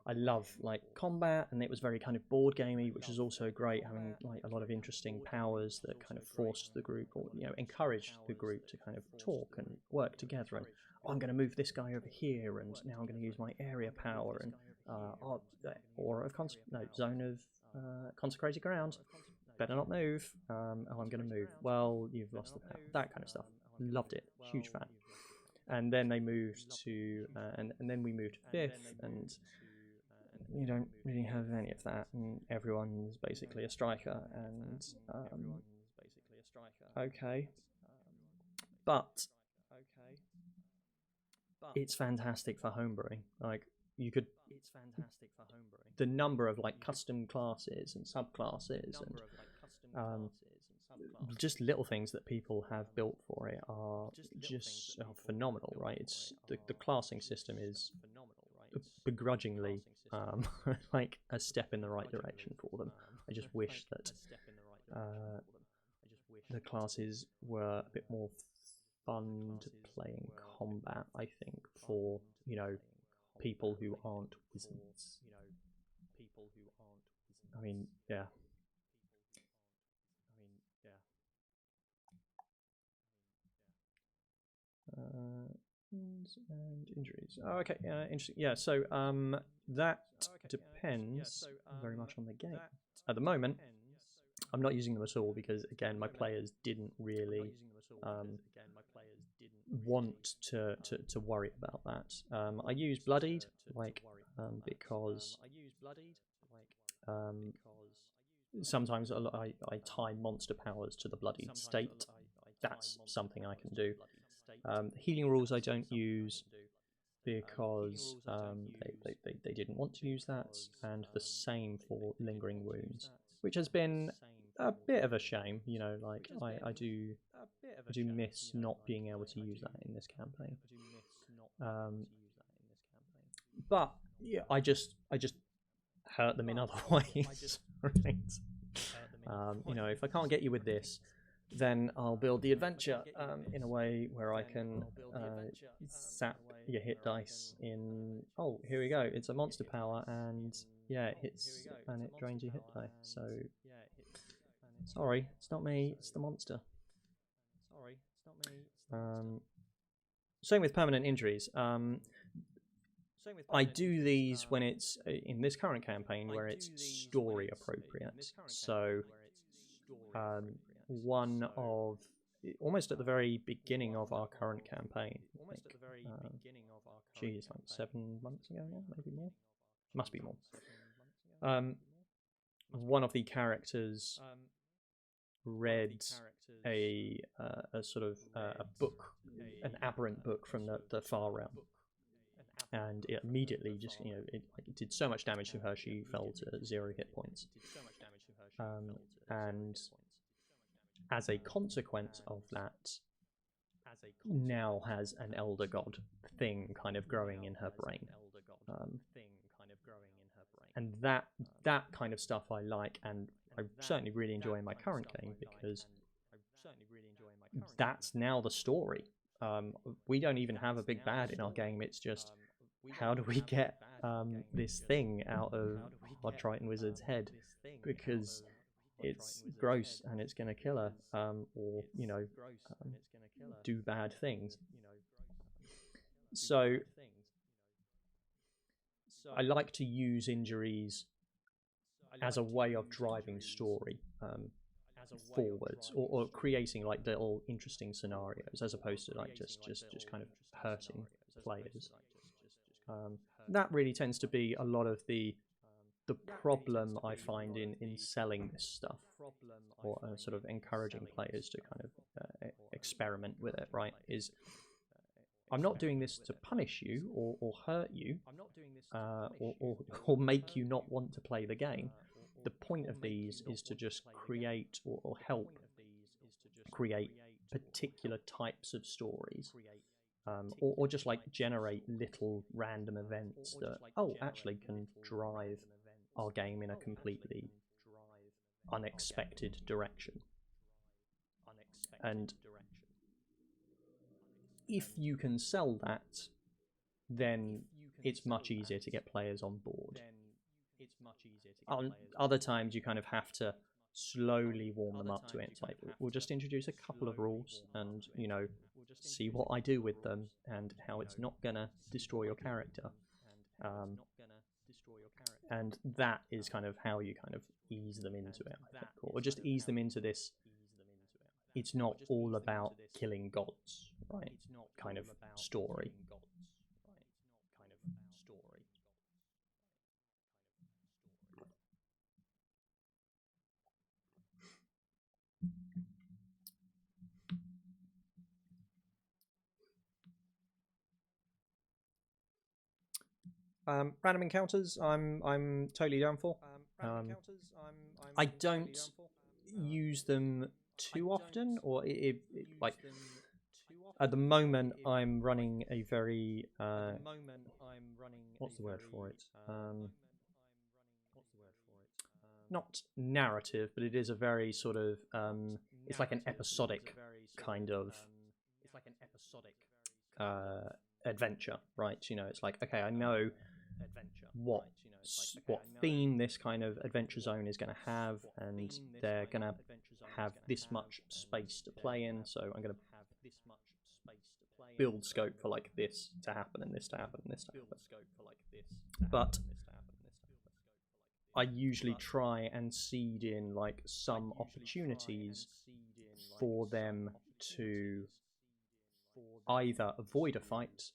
S1: I love like combat, and it was very kind of board gamey, which is also great, having like a lot of interesting powers that kind of forced the group, or you know, encouraged the group to kind of talk and work together. And oh, I'm going to move this guy over here, and now I'm going to use my area power and aura of zone of consecrated ground. Better not move. Oh, I'm going to move. Well, you've lost the power. That kind of stuff. Loved it. Huge fan. And then they moved to, and then we moved to 5th, and you don't really have any of that, and everyone's basically a striker, and okay, but it's fantastic for homebrewing. Like you could, the number of like custom classes and subclasses and just little things that people have built for it are just phenomenal, right? It's the classing system is begrudgingly like a step in the right direction for them. I just wish that the classes were a bit more fun to play in combat, I think, for, you know, people who aren't wizards. I mean, yeah. And injuries. Oh, okay, interesting. Yeah, so that depends very much on the game. At the moment, I'm not using them at all because, again, my players didn't really want to worry about that. I use Bloodied, like, because sometimes I tie monster powers to the bloodied state. That's something I can do. Healing rules I don't use because they didn't want to use that, and the same for lingering wounds, which has been a bit of a shame. You know, like I do miss not being able to use that in this campaign. But yeah, I just hurt them in other ways, right? You know, if I can't get you with this, then I'll build the adventure in a way where I can sap your hit dice in. Oh, here we go. It's a monster power, and yeah, it hits and it drains your hit die. So sorry, it's not me. It's the monster. Same with permanent injuries. I do these when it's in this current campaign where it's story appropriate. So one of almost at the very beginning of our current campaign, like, geez, like 7 months ago now, maybe more. Must be more. One of the characters read a sort of a book, an aberrant book from the far realm, and it immediately just it did so much damage to her she fell to 0 hit points, and as a consequence of that, now has an elder god thing kind of growing in her brain, and that kind of stuff I like, and I certainly really enjoy in my current game because that's now the story. We don't even have a big bad in our game. It's just how do we get this thing out of our Triton Wizard's head, because it's gross and it's going to kill her, or do bad things. So I like to use injuries as a way of driving story forwards, or creating like little interesting scenarios, as opposed to like just kind of hurting players. That really tends to be a lot of the problem I find in selling this stuff, or sort of encouraging players to kind of experiment with it, right? Is I'm not doing this to punish you or hurt you, or make you not want to play the game. The point of these is to just create or help create particular types of stories, or just like generate little random events that actually can drive our game in a completely unexpected direction. And if you can sell that, then it's much easier to get players on board. Other times you kind of have to slowly warm them up to it. It's like, we'll just introduce a couple of rules and see what I do with them and how it's not gonna destroy your character, and that is kind of how you kind of ease them into it, I think, or just ease them into this. It's not all about killing gods, right? Kind of story. Random encounters, I'm totally down for. I don't use them too often, or like at the moment I'm running a very what's the word for it? Not narrative, but it is a very sort of it's like an episodic kind of adventure, right? It's like, okay, I know what theme this kind of adventure zone is going to have, and they're going to have this much space to play in, so I'm going to build scope for like this to happen and this to happen and this to happen. But I usually try and seed in like some opportunities for them to either avoid a fight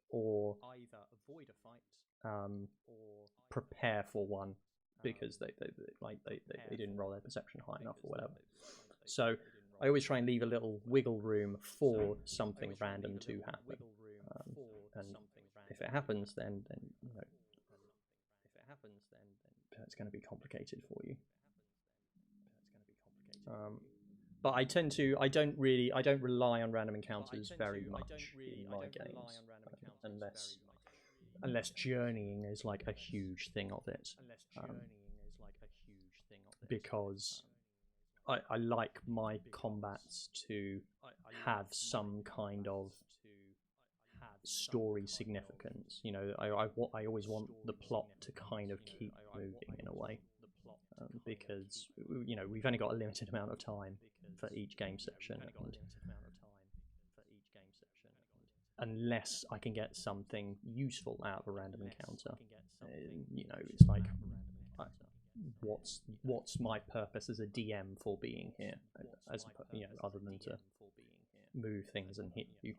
S1: or prepare for one because they didn't roll their perception high enough or whatever. So I always try and leave a little wiggle room for something random to happen, and if it happens, then you know it's going to be complicated for you. But I don't rely on random encounters very much in my games, unless journeying is like a huge thing of it, because I like my combats to have some kind of story significance. You know, I always want the plot to kind of keep moving in a way, because you know we've only got a limited amount of time for each game session, and unless I can get something useful out of a random encounter, you know, it's like, what's my purpose as a DM for being here, as you know, other than to move things and hit you.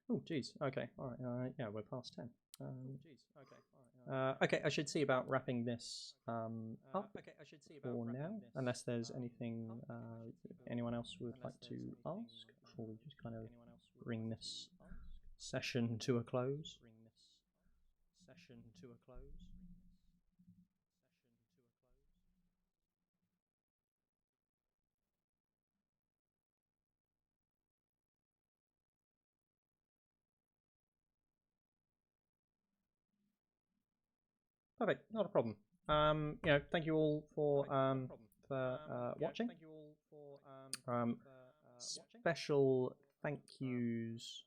S1: Oh, geez. Okay. All right. Yeah, we're past 10. Okay, I should see about wrapping this up for now, unless there's anything anyone else would like to ask before we just kind of bring this session to a close. Perfect, not a problem. You know, thank you all for watching. Special thank yous.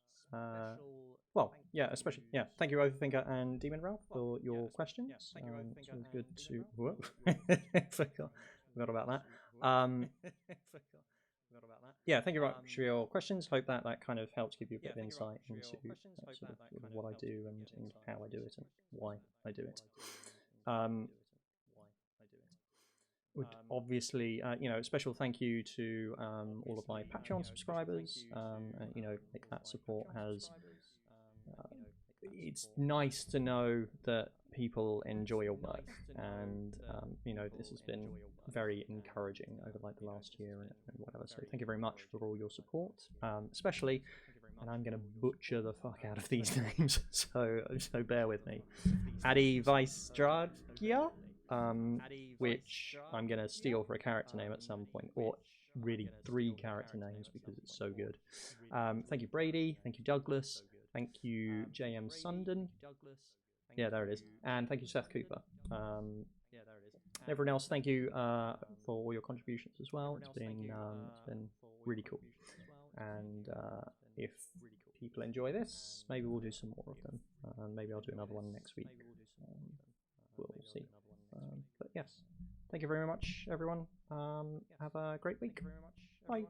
S1: Well, yeah, especially thank you Overthinker and Demon Ralph for your questions. It's always good to. Whoa. Forgot about that. Yeah, thank you very much for your questions. Hope that kind of helps give you a bit of insight into sort of what I do and how I do it and why I do it. Would obviously, you know, a special thank you to all of my Patreon subscribers. You know, like that support has. It's nice to know that people enjoy your work, and you know, this has been very encouraging over like the last year and whatever. So thank you very much for all your support, especially. And I'm going to butcher the fuck out of these names, so bear with me. Adi Vaistragia, which I'm going to steal for a character name at some point, or really 3 character names because it's so good. Thank you, Brady. Thank you, Douglas. Thank you, JM Sundon. Yeah, there it is. And thank you, Seth Cooper. Everyone else, thank you for all your contributions as well. It's been really cool. And if people enjoy this, maybe we'll do some more of them. Maybe I'll do another one next week. We'll see. But yes, thank you very much, everyone. Have a great week. Bye.